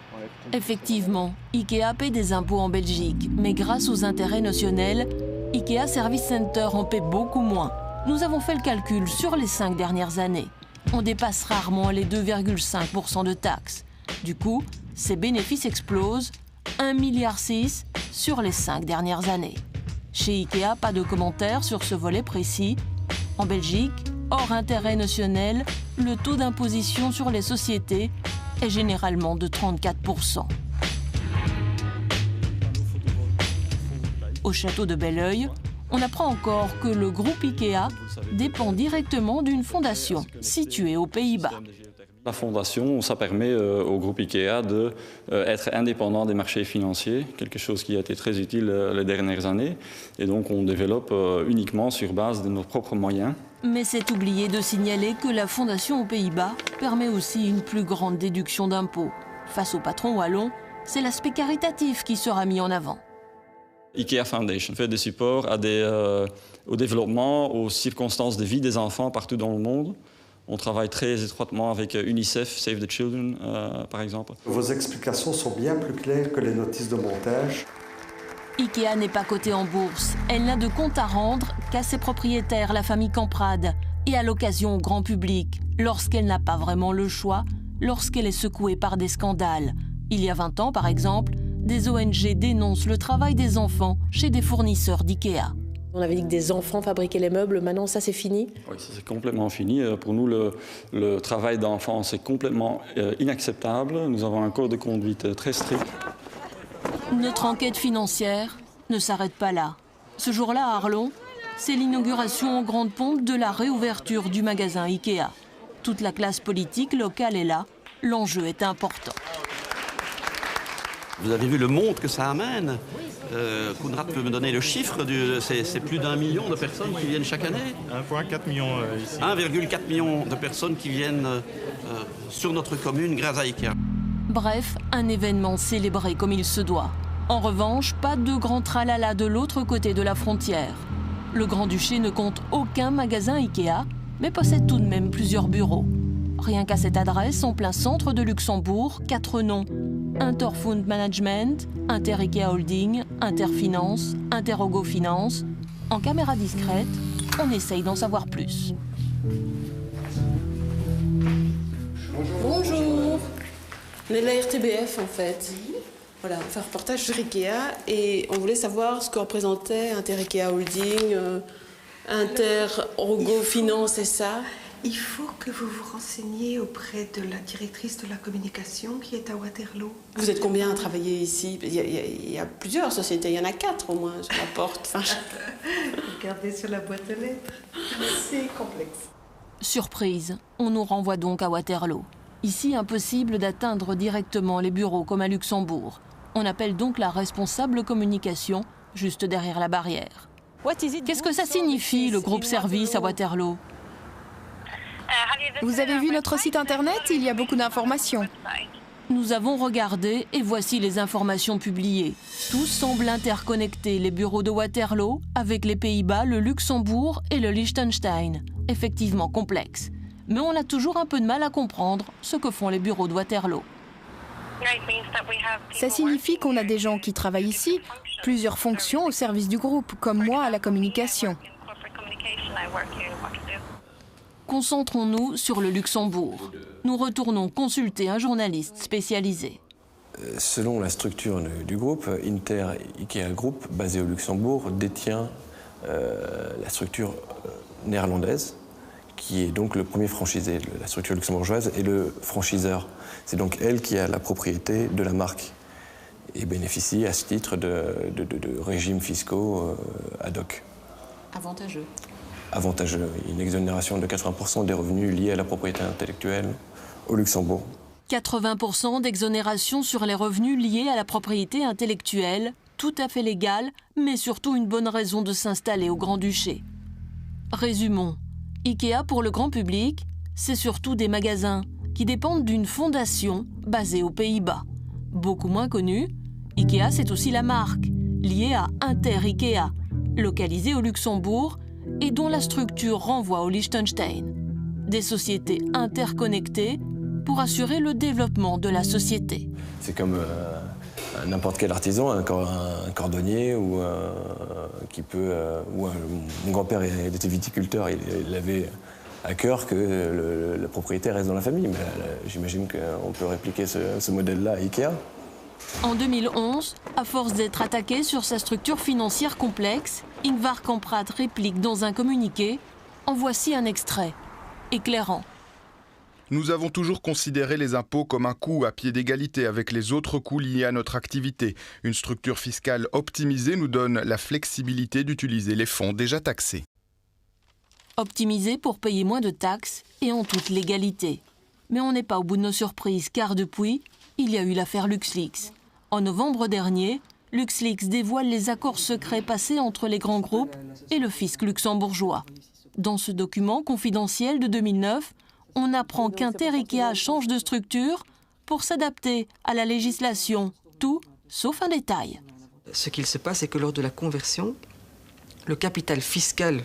Effectivement, IKEA paie des impôts en Belgique, mais grâce aux intérêts notionnels, IKEA Service Center en paie beaucoup moins. Nous avons fait le calcul sur les 5 dernières années. On dépasse rarement les 2,5% de taxes. Du coup, ses bénéfices explosent, 1,6 milliard sur les 5 dernières années. Chez IKEA, pas de commentaires sur ce volet précis. En Belgique, hors intérêt notionnel, le taux d'imposition sur les sociétés est généralement de 34%. Au château de Belleuil, on apprend encore que le groupe IKEA dépend directement d'une fondation située aux Pays-Bas. La fondation, ça permet au groupe IKEA d'être indépendant des marchés financiers, quelque chose qui a été très utile les dernières années. Et donc on développe uniquement sur base de nos propres moyens. Mais c'est oublié de signaler que la fondation aux Pays-Bas permet aussi une plus grande déduction d'impôts. Face au patron wallon, c'est l'aspect caritatif qui sera mis en avant. IKEA Foundation fait des supports au développement, aux circonstances de vie des enfants partout dans le monde. On travaille très étroitement avec UNICEF, Save the Children, par exemple. Vos explications sont bien plus claires que les notices de montage. IKEA n'est pas cotée en bourse. Elle n'a de compte à rendre qu'à ses propriétaires, la famille Kamprad, et à l'occasion au grand public, lorsqu'elle n'a pas vraiment le choix, lorsqu'elle est secouée par des scandales. Il y a 20 ans, par exemple, des ONG dénoncent le travail des enfants chez des fournisseurs d'IKEA. On avait dit que des enfants fabriquaient les meubles, maintenant ça c'est fini? Oui, ça c'est complètement fini. Pour nous, le travail d'enfants c'est complètement inacceptable. Nous avons un code de conduite très strict. Notre enquête financière ne s'arrête pas là. Ce jour-là à Arlon, c'est l'inauguration en grande pompe de la réouverture du magasin IKEA. Toute la classe politique locale est là. L'enjeu est important. Vous avez vu le monde que ça amène. Kounrad peut me donner le chiffre, c'est plus d'1 million de personnes qui viennent chaque année. 1,4 million ici. 1,4 million de personnes qui viennent sur notre commune grâce à IKEA. Bref, un événement célébré comme il se doit. En revanche, pas de grand tralala de l'autre côté de la frontière. Le Grand-Duché ne compte aucun magasin IKEA, mais possède tout de même plusieurs bureaux. Rien qu'à cette adresse, en plein centre de Luxembourg, 4 noms. Interfund Management, Inter-IKEA Holding, Interfinance, Interogo Finance. En caméra discrète, on essaye d'en savoir plus. Bonjour. On est de la RTBF en fait. Voilà, on fait un reportage sur IKEA et on voulait savoir ce que représentait Inter-IKEA Holding, Interogo Finance et ça. Il faut que vous vous renseigniez auprès de la directrice de la communication qui est à Waterloo. Vous êtes combien à travailler ici? Il y a plusieurs sociétés, il y en a 4 au moins sur la porte. Regardez sur la boîte aux lettres, c'est complexe. Surprise, on nous renvoie donc à Waterloo. Ici, impossible d'atteindre directement les bureaux comme à Luxembourg. On appelle donc la responsable communication juste derrière la barrière. Qu'est-ce que ça signifie, le groupe service à Waterloo? Vous avez vu notre site internet? Il y a beaucoup d'informations. Nous avons regardé et voici les informations publiées. Tout semble interconnecté, les bureaux de Waterloo avec les Pays-Bas, le Luxembourg et le Liechtenstein. Effectivement complexe. Mais on a toujours un peu de mal à comprendre ce que font les bureaux de Waterloo. Ça signifie qu'on a des gens qui travaillent ici, plusieurs fonctions au service du groupe, comme moi à la communication. Concentrons-nous sur le Luxembourg. Nous retournons consulter un journaliste spécialisé. Selon la structure du groupe, Inter-IKEA Group, basé au Luxembourg, détient la structure néerlandaise, qui est donc le premier franchisé. La structure luxembourgeoise est le franchiseur. C'est donc elle qui a la propriété de la marque et bénéficie à ce titre de régimes fiscaux ad hoc. Avantageux. Avantageux. Une exonération de 80% des revenus liés à la propriété intellectuelle au Luxembourg. 80% d'exonération sur les revenus liés à la propriété intellectuelle, tout à fait légal, mais surtout une bonne raison de s'installer au Grand-Duché. Résumons. IKEA pour le grand public, c'est surtout des magasins. qui dépendent d'une fondation basée aux Pays-Bas. Beaucoup moins connue, IKEA, c'est aussi la marque, liée à Inter-IKEA, localisée au Luxembourg et dont la structure renvoie au Liechtenstein. Des sociétés interconnectées pour assurer le développement de la société. C'est comme n'importe quel artisan, un cordonnier ou mon grand-père était viticulteur, il avait à cœur que la propriété reste dans la famille. Mais j'imagine qu'on peut répliquer ce modèle-là à IKEA. En 2011, à force d'être attaqué sur sa structure financière complexe, Ingvar Kamprad réplique dans un communiqué. En voici un extrait, éclairant. Nous avons toujours considéré les impôts comme un coût à pied d'égalité avec les autres coûts liés à notre activité. Une structure fiscale optimisée nous donne la flexibilité d'utiliser les fonds déjà taxés. Optimisé pour payer moins de taxes et en toute légalité. Mais on n'est pas au bout de nos surprises, car depuis, il y a eu l'affaire LuxLeaks. En novembre dernier, LuxLeaks dévoile les accords secrets passés entre les grands groupes et le fisc luxembourgeois. Dans ce document confidentiel de 2009, on apprend qu'Inter-IKEA change de structure pour s'adapter à la législation, tout sauf un détail. Ce qu'il se passe, c'est que lors de la conversion, le capital fiscal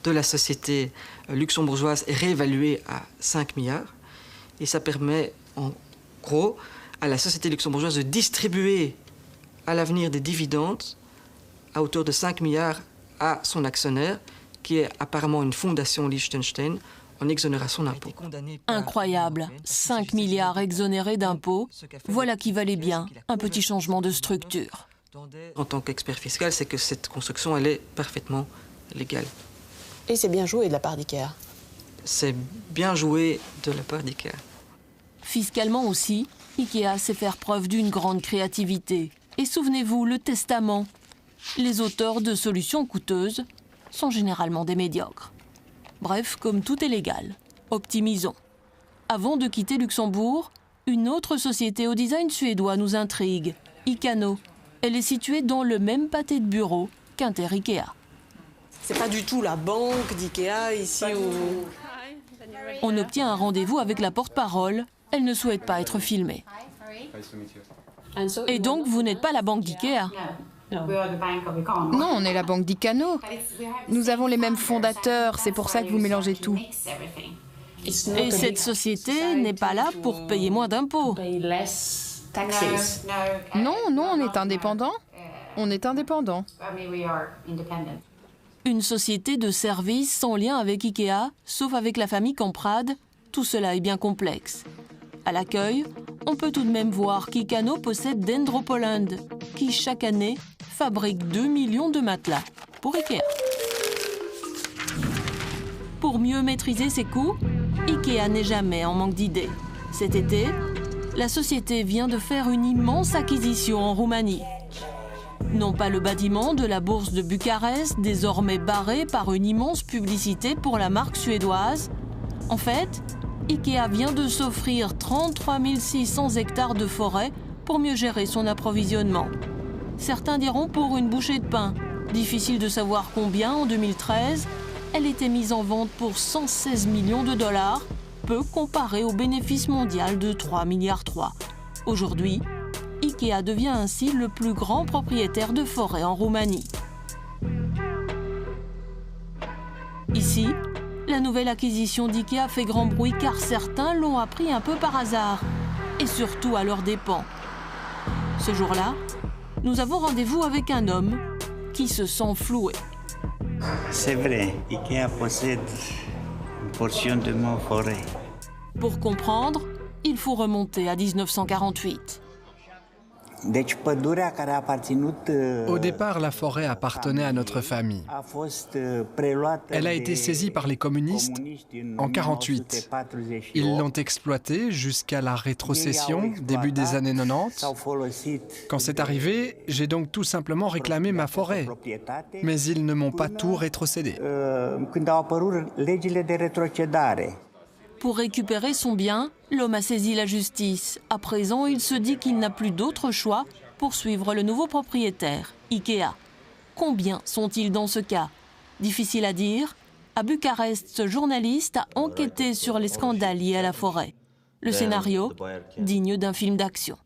de la société luxembourgeoise est réévalué à 5 milliards. Et ça permet, en gros, à la société luxembourgeoise de distribuer à l'avenir des dividendes à hauteur de 5 milliards à son actionnaire, qui est apparemment une fondation Liechtenstein, en exonération d'impôts. Incroyable, 5 milliards exonérés d'impôts, voilà qui valait bien un petit changement de structure. En tant qu'expert fiscal, c'est que cette construction, elle est parfaitement légale. Et c'est bien joué de la part d'IKEA. C'est bien joué de la part d'IKEA. Fiscalement aussi, IKEA sait faire preuve d'une grande créativité. Et souvenez-vous, le testament. Les auteurs de solutions coûteuses sont généralement des médiocres. Bref, comme tout est légal, optimisons. Avant de quitter Luxembourg, une autre société au design suédois nous intrigue, Ikano. Elle est située dans le même pâté de bureau qu'Inter-IKEA. C'est pas du tout la banque d'IKEA ici où... On obtient un rendez-vous avec la porte-parole. Elle ne souhaite pas être filmée. Et donc, vous n'êtes pas la banque d'IKEA? Non, on est la banque d'Ikano. Nous avons les mêmes fondateurs, c'est pour ça que vous mélangez tout. Et cette société n'est pas là pour payer moins d'impôts. Non, on est indépendant. On est indépendant. Une société de services sans lien avec IKEA, sauf avec la famille Kamprad, tout cela est bien complexe. À l'accueil, on peut tout de même voir qu'Ikano possède Dendropoland, qui chaque année fabrique 2 millions de matelas pour IKEA. Pour mieux maîtriser ses coûts, IKEA n'est jamais en manque d'idées. Cet été, la société vient de faire une immense acquisition en Roumanie. Non pas le bâtiment de la bourse de Bucarest, désormais barré par une immense publicité pour la marque suédoise. En fait, IKEA vient de s'offrir 33 600 hectares de forêt pour mieux gérer son approvisionnement. Certains diront pour une bouchée de pain. Difficile de savoir combien en 2013. Elle était mise en vente pour 116 millions de dollars, peu comparé au bénéfice mondial de 3,3 milliards. Aujourd'hui, IKEA devient ainsi le plus grand propriétaire de forêt en Roumanie. Ici, la nouvelle acquisition d'IKEA fait grand bruit car certains l'ont appris un peu par hasard, et surtout à leurs dépens. Ce jour-là, nous avons rendez-vous avec un homme qui se sent floué. C'est vrai, IKEA possède une portion de ma forêt. Pour comprendre, il faut remonter à 1948. Au départ, la forêt appartenait à notre famille. Elle a été saisie par les communistes en 1948. Ils l'ont exploitée jusqu'à la rétrocession, début des années 90. Quand c'est arrivé, j'ai donc tout simplement réclamé ma forêt. Mais ils ne m'ont pas tout rétrocédé. Pour récupérer son bien, l'homme a saisi la justice. À présent, il se dit qu'il n'a plus d'autre choix pour suivre le nouveau propriétaire, IKEA. Combien sont-ils dans ce cas? Difficile à dire. À Bucarest, ce journaliste a enquêté sur les scandales liés à la forêt. Le scénario, digne d'un film d'action.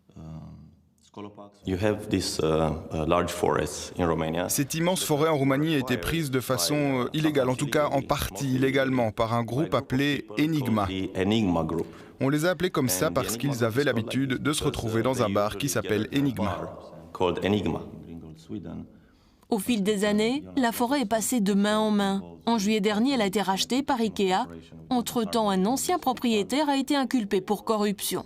Cette immense forêt en Roumanie a été prise de façon illégale, en tout cas en partie illégalement, par un groupe appelé Enigma. On les a appelés comme ça parce qu'ils avaient l'habitude de se retrouver dans un bar qui s'appelle Enigma. Au fil des années, la forêt est passée de main en main. En juillet dernier, elle a été rachetée par Ikea. Entre-temps, un ancien propriétaire a été inculpé pour corruption.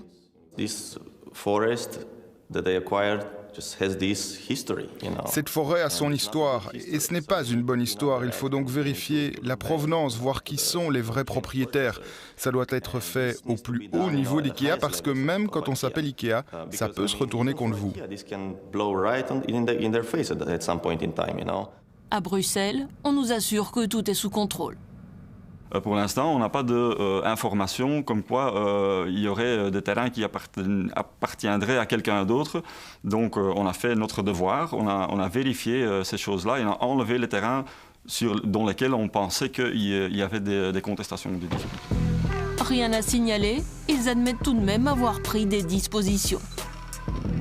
Cette forêt a son histoire, et ce n'est pas une bonne histoire. Il faut donc vérifier la provenance, voir qui sont les vrais propriétaires. Ça doit être fait au plus haut niveau d'IKEA, parce que même quand on s'appelle IKEA, ça peut se retourner contre vous. À Bruxelles, on nous assure que tout est sous contrôle. Pour l'instant, on n'a pas d'informations comme quoi il y aurait des terrains qui appartiendraient à quelqu'un d'autre. Donc on a fait notre devoir, on a vérifié ces choses-là et on a enlevé les terrains dans lesquels on pensait qu'il y avait des contestations. Rien à signaler, ils admettent tout de même avoir pris des dispositions.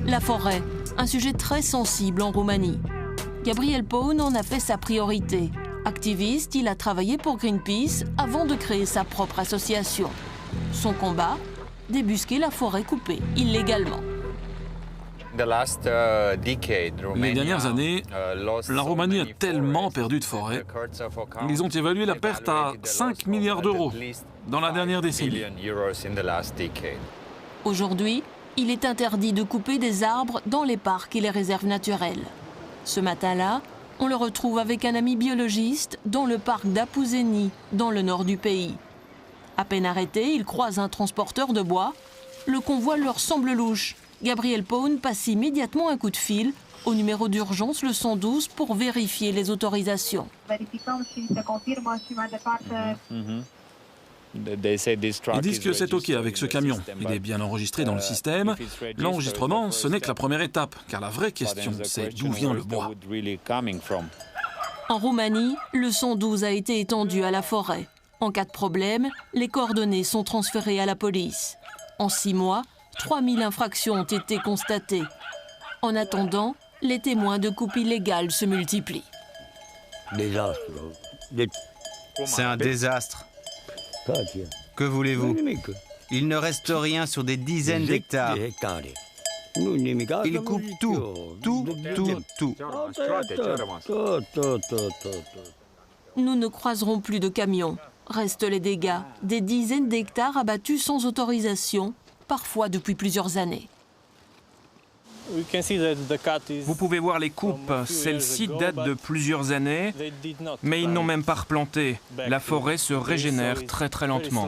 La forêt, un sujet très sensible en Roumanie. Gabriel Paun en a fait sa priorité. Activiste, il a travaillé pour Greenpeace avant de créer sa propre association. Son combat, débusquer la forêt coupée illégalement. Les dernières années, la Roumanie a tellement perdu de forêt. Ils ont évalué la perte à 5 milliards d'euros dans la dernière décennie. Aujourd'hui, il est interdit de couper des arbres dans les parcs et les réserves naturelles. Ce matin-là, on le retrouve avec un ami biologiste dans le parc d'Apuzeni, dans le nord du pays. À peine arrêté, il croise un transporteur de bois. Le convoi leur semble louche. Gabriel Paun passe immédiatement un coup de fil au numéro d'urgence le 112 pour vérifier les autorisations. Ils disent que c'est OK avec ce camion. Il est bien enregistré dans le système. L'enregistrement, ce n'est que la première étape, car la vraie question, c'est d'où vient le bois. En Roumanie, le 112 a été étendu à la forêt. En cas de problème, les coordonnées sont transférées à la police. En 6 mois, 3000 infractions ont été constatées. En attendant, les témoins de coupes illégales se multiplient. C'est un désastre. Que voulez-vous? Il ne reste rien sur des dizaines d'hectares. Ils coupent tout. Nous ne croiserons plus de camions. Restent les dégâts, des dizaines d'hectares abattus sans autorisation, parfois depuis plusieurs années. Vous pouvez voir les coupes. Celles-ci datent de plusieurs années, mais ils n'ont même pas replanté. La forêt se régénère très lentement.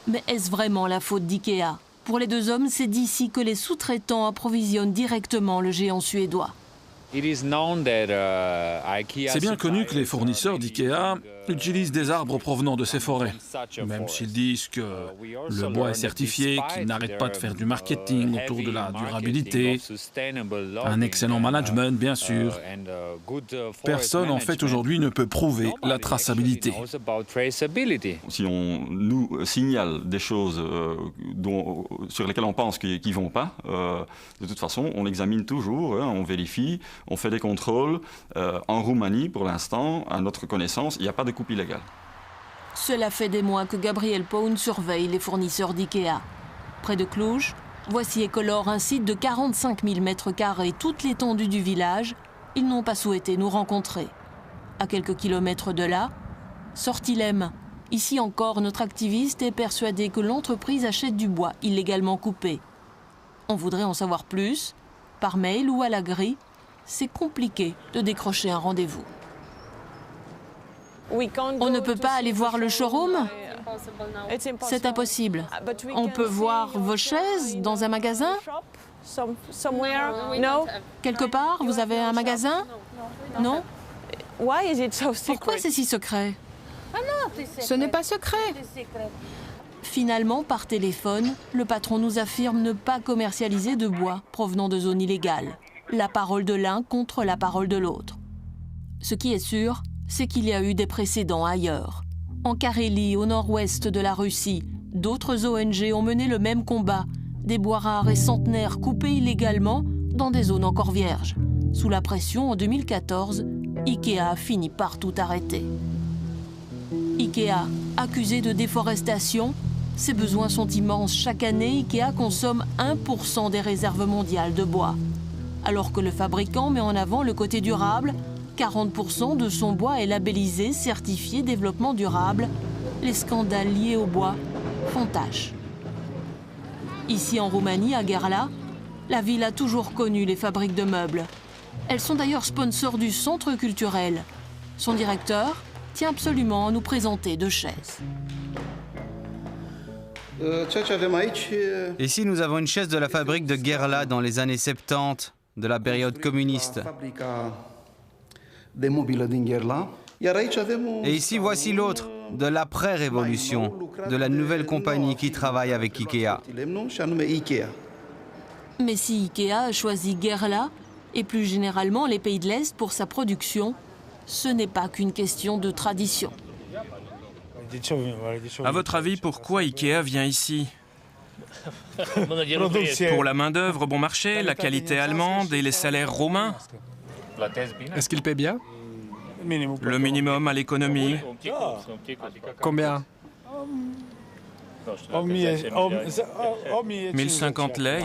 Mais est-ce vraiment la faute d'IKEA? Pour les deux hommes, c'est d'ici que les sous-traitants approvisionnent directement le géant suédois. C'est bien connu que les fournisseurs d'IKEA utilisent des arbres provenant de ces forêts. Même s'ils disent que le bois est certifié, qu'ils n'arrêtent pas de faire du marketing autour de la durabilité, un excellent management bien sûr. Personne en fait aujourd'hui ne peut prouver la traçabilité. Si on nous signale des choses sur lesquelles on pense qu'ils ne vont pas, de toute façon on examine toujours, on vérifie. On fait des contrôles. En Roumanie, pour l'instant, à notre connaissance, il n'y a pas de coupe illégale. Cela fait des mois que Gabriel Paun surveille les fournisseurs d'IKEA. Près de Cluj, voici Ecolor, un site de 45 000 m², toute l'étendue du village. Ils n'ont pas souhaité nous rencontrer. À quelques kilomètres de là, Sortilem. Ici encore, notre activiste est persuadé que l'entreprise achète du bois illégalement coupé. On voudrait en savoir plus, par mail ou à la grille. C'est compliqué de décrocher un rendez-vous. On ne peut pas aller voir le showroom? C'est impossible. On peut voir vos chaises dans un magasin? Quelque part, vous avez un magasin? Non? Pourquoi c'est si secret? Ce n'est pas secret. Finalement, par téléphone, le patron nous affirme ne pas commercialiser de bois provenant de zones illégales. La parole de l'un contre la parole de l'autre. Ce qui est sûr, c'est qu'il y a eu des précédents ailleurs. En Carélie, au nord-ouest de la Russie, d'autres ONG ont mené le même combat. Des bois rares et centenaires coupés illégalement dans des zones encore vierges. Sous la pression, en 2014, Ikea a fini par tout arrêter. Ikea, accusé de déforestation, ses besoins sont immenses. Chaque année, Ikea consomme 1% des réserves mondiales de bois. Alors que le fabricant met en avant le côté durable, 40% de son bois est labellisé, certifié développement durable. Les scandales liés au bois font tache. Ici en Roumanie, à Gherla, la ville a toujours connu les fabriques de meubles. Elles sont d'ailleurs sponsors du centre culturel. Son directeur tient absolument à nous présenter deux chaises. Ici, nous avons une chaise de la fabrique de Gherla dans les années 70, de la période communiste. Et ici, voici l'autre, de l'après-révolution, de la nouvelle compagnie qui travaille avec Ikea. Mais si Ikea a choisi Gherla, et plus généralement les pays de l'Est pour sa production, ce n'est pas qu'une question de tradition. À votre avis, pourquoi Ikea vient ici? Pour la main-d'œuvre bon marché, la qualité allemande et les salaires roumains? Est-ce qu'il paie bien? Le minimum à l'économie. Combien? 1050 lei.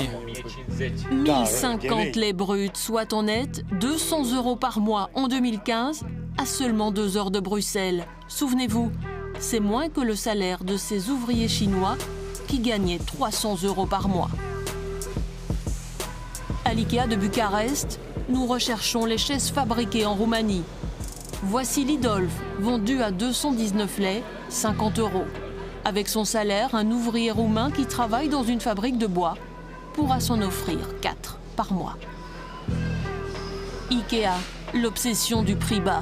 1050 lei bruts, soit en net 200 € par mois en 2015, à seulement 2 heures de Bruxelles. Souvenez-vous, c'est moins que le salaire de ces ouvriers chinois qui gagnaient 300 € par mois. À l'IKEA de Bucarest, nous recherchons les chaises fabriquées en Roumanie. Voici Lidolf, vendu à 219 lei, 50 €. Avec son salaire, un ouvrier roumain qui travaille dans une fabrique de bois pourra s'en offrir 4 par mois. Ikea, l'obsession du prix bas.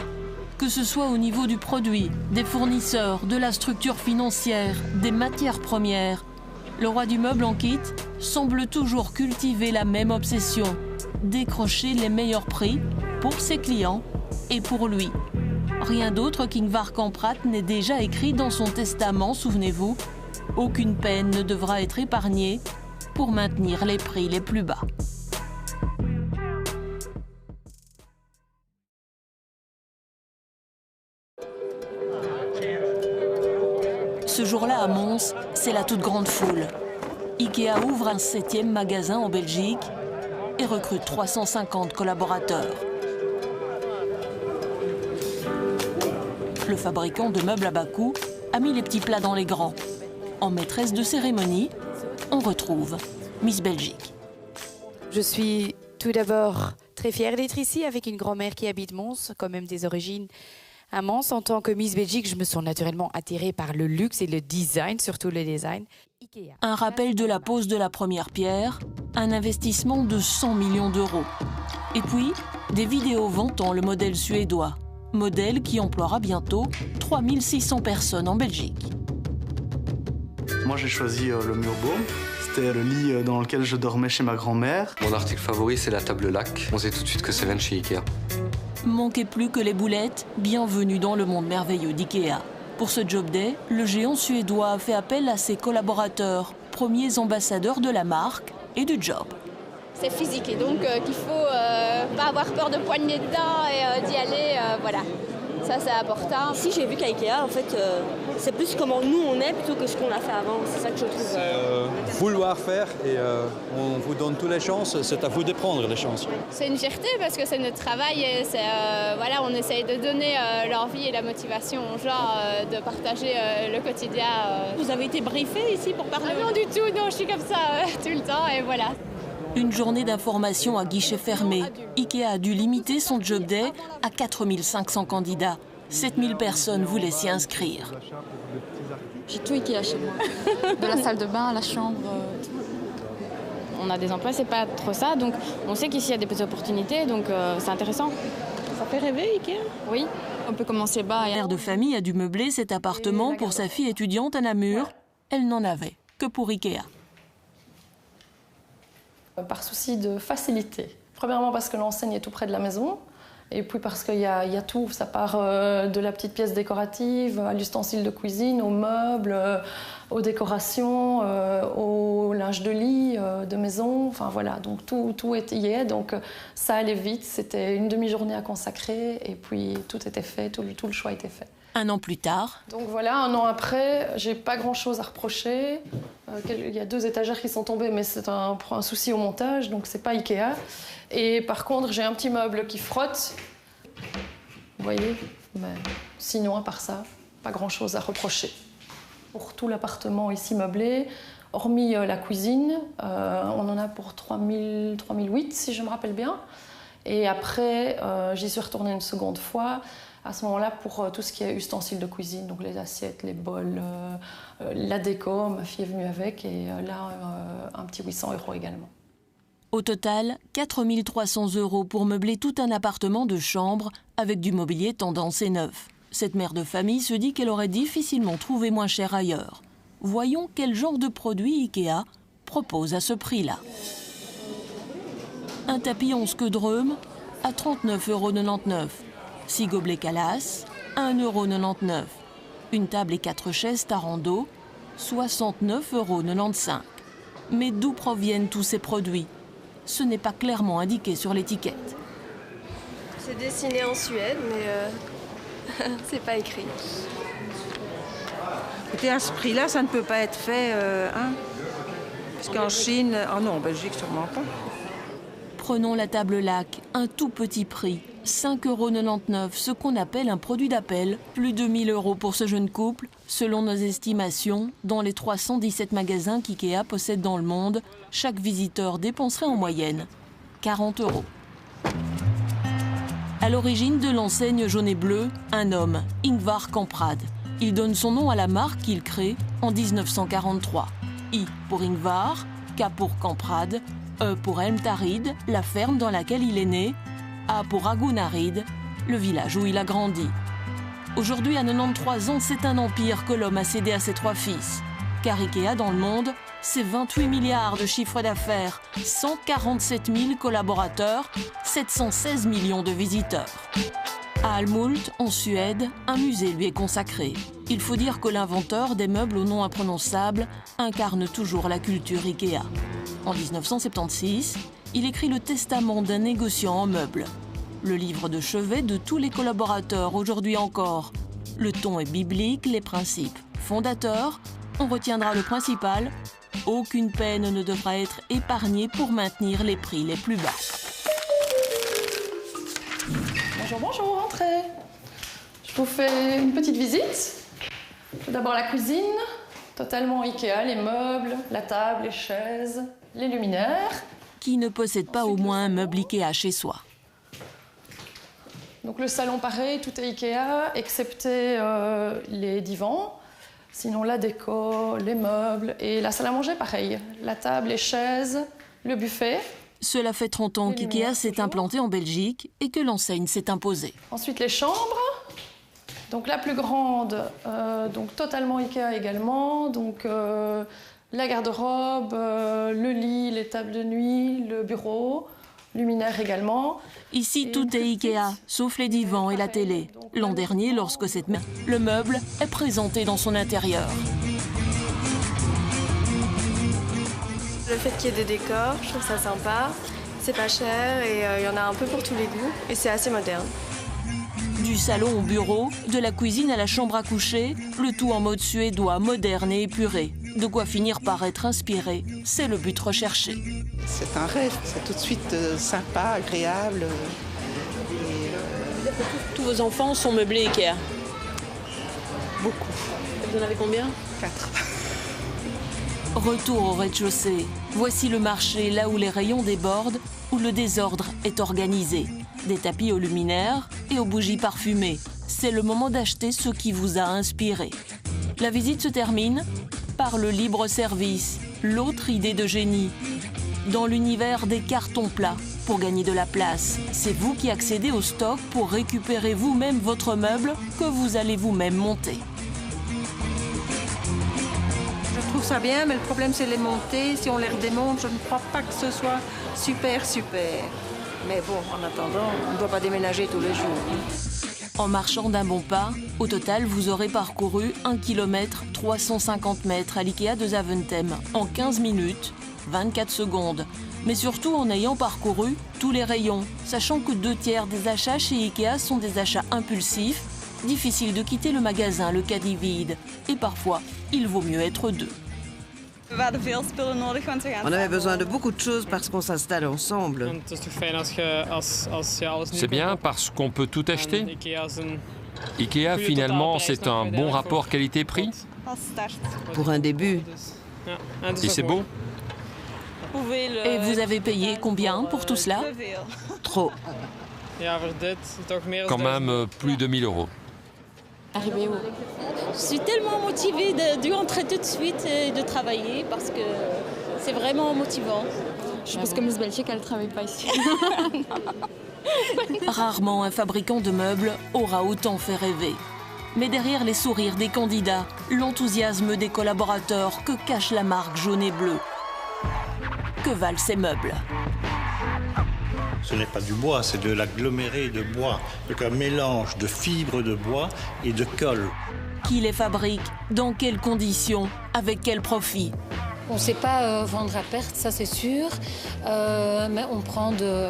Que ce soit au niveau du produit, des fournisseurs, de la structure financière, des matières premières, le roi du meuble en kit semble toujours cultiver la même obsession, décrocher les meilleurs prix pour ses clients et pour lui. Rien d'autre qu'Ingvar Kamprad n'est déjà écrit dans son testament, souvenez-vous. Aucune peine ne devra être épargnée pour maintenir les prix les plus bas. Ce jour-là à Mons, c'est la toute grande foule. Ikea ouvre un 7e magasin en Belgique et recrute 350 collaborateurs. Le fabricant de meubles à bas coût a mis les petits plats dans les grands. En maîtresse de cérémonie, on retrouve Miss Belgique. Je suis tout d'abord très fière d'être ici avec une grand-mère qui habite Mons, quand même des origines à Mons. En tant que Miss Belgique, je me sens naturellement attirée par le luxe et le design, surtout le design. Un rappel de la pose de la première pierre, un investissement de 100 millions d'euros. Et puis, des vidéos vantant le modèle suédois. Modèle qui emploiera bientôt 3600 personnes en Belgique. Moi j'ai choisi le Murbo. C'était le lit dans lequel je dormais chez ma grand-mère. Mon article favori c'est la table lac. On sait tout de suite que ça vient de chez Ikea. Manquez plus que les boulettes, bienvenue dans le monde merveilleux d'Ikea. Pour ce Job Day, le géant suédois a fait appel à ses collaborateurs, premiers ambassadeurs de la marque et du job. C'est physique et donc qu'il faut pas avoir peur de poigner dedans et d'y aller, voilà. Ça c'est important. Ici j'ai vu qu'à Ikea, en fait, c'est plus comment nous on est plutôt que ce qu'on a fait avant. C'est ça que je trouve. Vouloir faire et on vous donne toutes les chances, c'est à vous de prendre les chances. C'est une fierté parce que c'est notre travail et voilà, on essaye de donner l'envie et la motivation aux gens de partager le quotidien. Vous avez été briefé ici pour parler? Non du tout, non, je suis comme ça tout le temps et voilà. Une journée d'information à guichet fermé. Ikea a dû limiter son Job Day à 4500 candidats. 7000 personnes voulaient s'y inscrire. J'ai tout Ikea chez moi. De la salle de bain à la chambre. On a des emplois, c'est pas trop ça. Donc on sait qu'ici il y a des petites opportunités, donc c'est intéressant. Ça fait rêver Ikea? Oui, on peut commencer bas. La mère de famille a dû meubler cet appartement pour sa fille étudiante à Namur. Elle n'en avait que pour Ikea. Par souci de facilité. Premièrement parce que l'enseigne est tout près de la maison Et puis parce qu'il y a tout, ça part de la petite pièce décorative à l'ustensile de cuisine, aux meubles, aux décorations, au linge de lit, de maison, enfin voilà, donc tout y est, donc ça allait vite, c'était une demi-journée à consacrer et puis tout était fait, tout le choix était fait. Un an plus tard. Donc voilà, un an après, j'ai pas grand-chose à reprocher. Il y a 2 étagères qui sont tombées, mais c'est un souci au montage, donc c'est pas Ikea. Et par contre, j'ai un petit meuble qui frotte. Vous voyez, mais sinon, à part ça, pas grand-chose à reprocher. Pour tout l'appartement ici meublé, hormis la cuisine, on en a pour 3008, si je me rappelle bien. Et après, j'y suis retournée une seconde fois. À ce moment-là, pour tout ce qui est ustensiles de cuisine, donc les assiettes, les bols, la déco, ma fille est venue avec, et là, un petit 800 € également. Au total, 4 300 € pour meubler tout un appartement de chambre avec du mobilier tendance et neuf. Cette mère de famille se dit qu'elle aurait difficilement trouvé moins cher ailleurs. Voyons quel genre de produit Ikea propose à ce prix-là. Un tapis 11 queues de Rheum à 39,99 €. 6 gobelets Calas, 1,99 €. Une table et 4 chaises Tarando, 69,95 €. Mais d'où proviennent tous ces produits? Ce n'est pas clairement indiqué sur l'étiquette. C'est dessiné en Suède, mais c'est pas écrit. Écoutez, à ce prix-là, ça ne peut pas être fait, parce qu'en Chine, non, en Belgique, sûrement pas. Prenons la table lac, un tout petit prix, 5,99 €, ce qu'on appelle un produit d'appel, plus de 1 000 € pour ce jeune couple, selon nos estimations. Dans les 317 magasins qu'IKEA possède dans le monde, chaque visiteur dépenserait en moyenne 40 €. À l'origine de l'enseigne jaune et bleue, un homme, Ingvar Kamprad. Il donne son nom à la marque qu'il crée en 1943. I pour Ingvar, K pour Kamprad, E pour Elmtarid, la ferme dans laquelle il est né, A pour Agunarid, le village où il a grandi. Aujourd'hui, à 93 ans, c'est un empire que l'homme a cédé à ses 3 fils. Car Ikea, dans le monde, c'est 28 milliards de chiffre d'affaires, 147 000 collaborateurs, 716 millions de visiteurs. À Almhult, en Suède, un musée lui est consacré. Il faut dire que l'inventeur des meubles au nom imprononçable incarne toujours la culture Ikea. En 1976, il écrit le testament d'un négociant en meubles. Le livre de chevet de tous les collaborateurs aujourd'hui encore. Le ton est biblique, les principes fondateurs. On retiendra le principal. Aucune peine ne devra être épargnée pour maintenir les prix les plus bas. Bonjour, bonjour, entrez. Je vous fais une petite visite. Tout d'abord la cuisine, totalement Ikea, les meubles, la table, les chaises, les luminaires. Qui ne possède pas au moins un meuble Ikea chez soi? Donc le salon pareil, tout est Ikea, excepté les divans. Sinon la déco, les meubles et la salle à manger pareil. La table, les chaises, le buffet. Cela fait 30 ans qu'IKEA s'est implanté en Belgique et que l'enseigne s'est imposée. Ensuite les chambres. Donc la plus grande, donc totalement Ikea également. Donc la garde-robe, le lit, les tables de nuit, le bureau, luminaire également. Ici, tout est Ikea, sauf les divans et la télé. L'an dernier, lorsque le meuble est présenté dans son intérieur. Le fait qu'il y ait des décors, je trouve ça sympa. C'est pas cher et il y en a un peu pour tous les goûts. Et c'est assez moderne. Du salon au bureau, de la cuisine à la chambre à coucher, le tout en mode suédois, moderne et épuré. De quoi finir par être inspiré, c'est le but recherché. C'est un rêve, c'est tout de suite sympa, agréable. Tous vos enfants sont meublés Ikea? Beaucoup. Vous en avez combien? 4. Retour au rez-de-chaussée. Voici le marché, là où les rayons débordent, où le désordre est organisé. Des tapis aux luminaires et aux bougies parfumées. C'est le moment d'acheter ce qui vous a inspiré. La visite se termine par le libre-service, l'autre idée de génie. Dans l'univers des cartons plats, pour gagner de la place, c'est vous qui accédez au stock pour récupérer vous-même votre meuble que vous allez vous-même monter. Je trouve ça bien, mais le problème c'est les monter. Si on les redémonte, je ne crois pas que ce soit super. Mais bon, en attendant, on ne doit pas déménager tous les jours. En marchant d'un bon pas, au total, vous aurez parcouru 1 km 350 mètres à l'IKEA de Zaventem en 15 minutes, 24 secondes. Mais surtout en ayant parcouru tous les rayons, sachant que 2/3 des achats chez IKEA sont des achats impulsifs, difficile de quitter le magasin le caddie vide. Et parfois, il vaut mieux être deux. On avait besoin de beaucoup de choses parce qu'on s'installe ensemble. C'est bien parce qu'on peut tout acheter. IKEA, finalement, c'est un bon rapport qualité-prix. Pour un début. Et c'est beau. Et vous avez payé combien pour tout cela? Trop. Quand même plus de 1 000 €. Arrivé où? Je suis tellement motivée de rentrer tout de suite et de travailler parce que c'est vraiment motivant. Je pense que Miss Belgique, elle ne travaille pas ici. Rarement un fabricant de meubles aura autant fait rêver. Mais derrière les sourires des candidats, l'enthousiasme des collaborateurs, que cache la marque jaune et bleue? Que valent ces meubles? Ce n'est pas du bois, c'est de l'aggloméré de bois, donc un mélange de fibres de bois et de colle. Qui les fabrique? Dans quelles conditions? Avec quel profit? On ne sait pas vendre à perte, ça c'est sûr, mais on prend de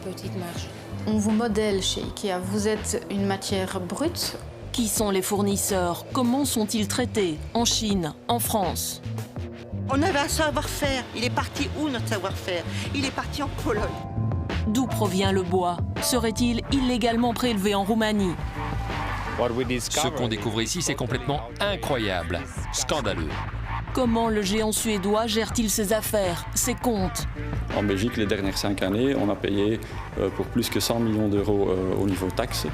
petites marges. On vous modèle chez IKEA, vous êtes une matière brute. Qui sont les fournisseurs? Comment sont-ils traités? En Chine, en France? On avait un savoir-faire. Il est parti où notre savoir-faire? Il est parti en Pologne. D'où provient le bois? Serait-il illégalement prélevé en Roumanie? Ce qu'on découvre ici, c'est complètement incroyable, scandaleux. Comment le géant suédois gère-t-il ses affaires, ses comptes? En Belgique, les dernières 5 années, on a payé pour plus que 100 millions d'euros au niveau taxes.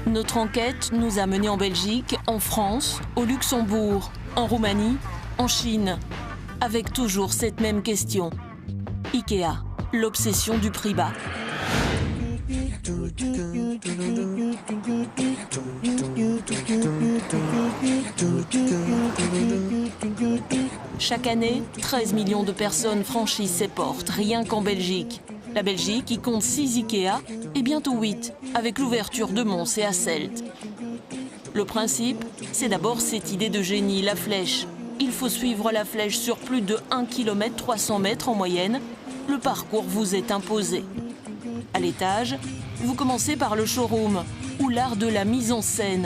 Notre enquête nous a menés en Belgique, en France, au Luxembourg, en Roumanie, en Chine, avec toujours cette même question. IKEA, l'obsession du prix bas. Chaque année, 13 millions de personnes franchissent ces portes, rien qu'en Belgique. La Belgique, qui compte 6 IKEA, et bientôt 8, avec l'ouverture de Mons et Hasselt. Le principe, c'est d'abord cette idée de génie, la flèche. Il faut suivre la flèche sur plus de 1 km 300 mètres en moyenne. Le parcours vous est imposé. À l'étage, vous commencez par le showroom, où l'art de la mise en scène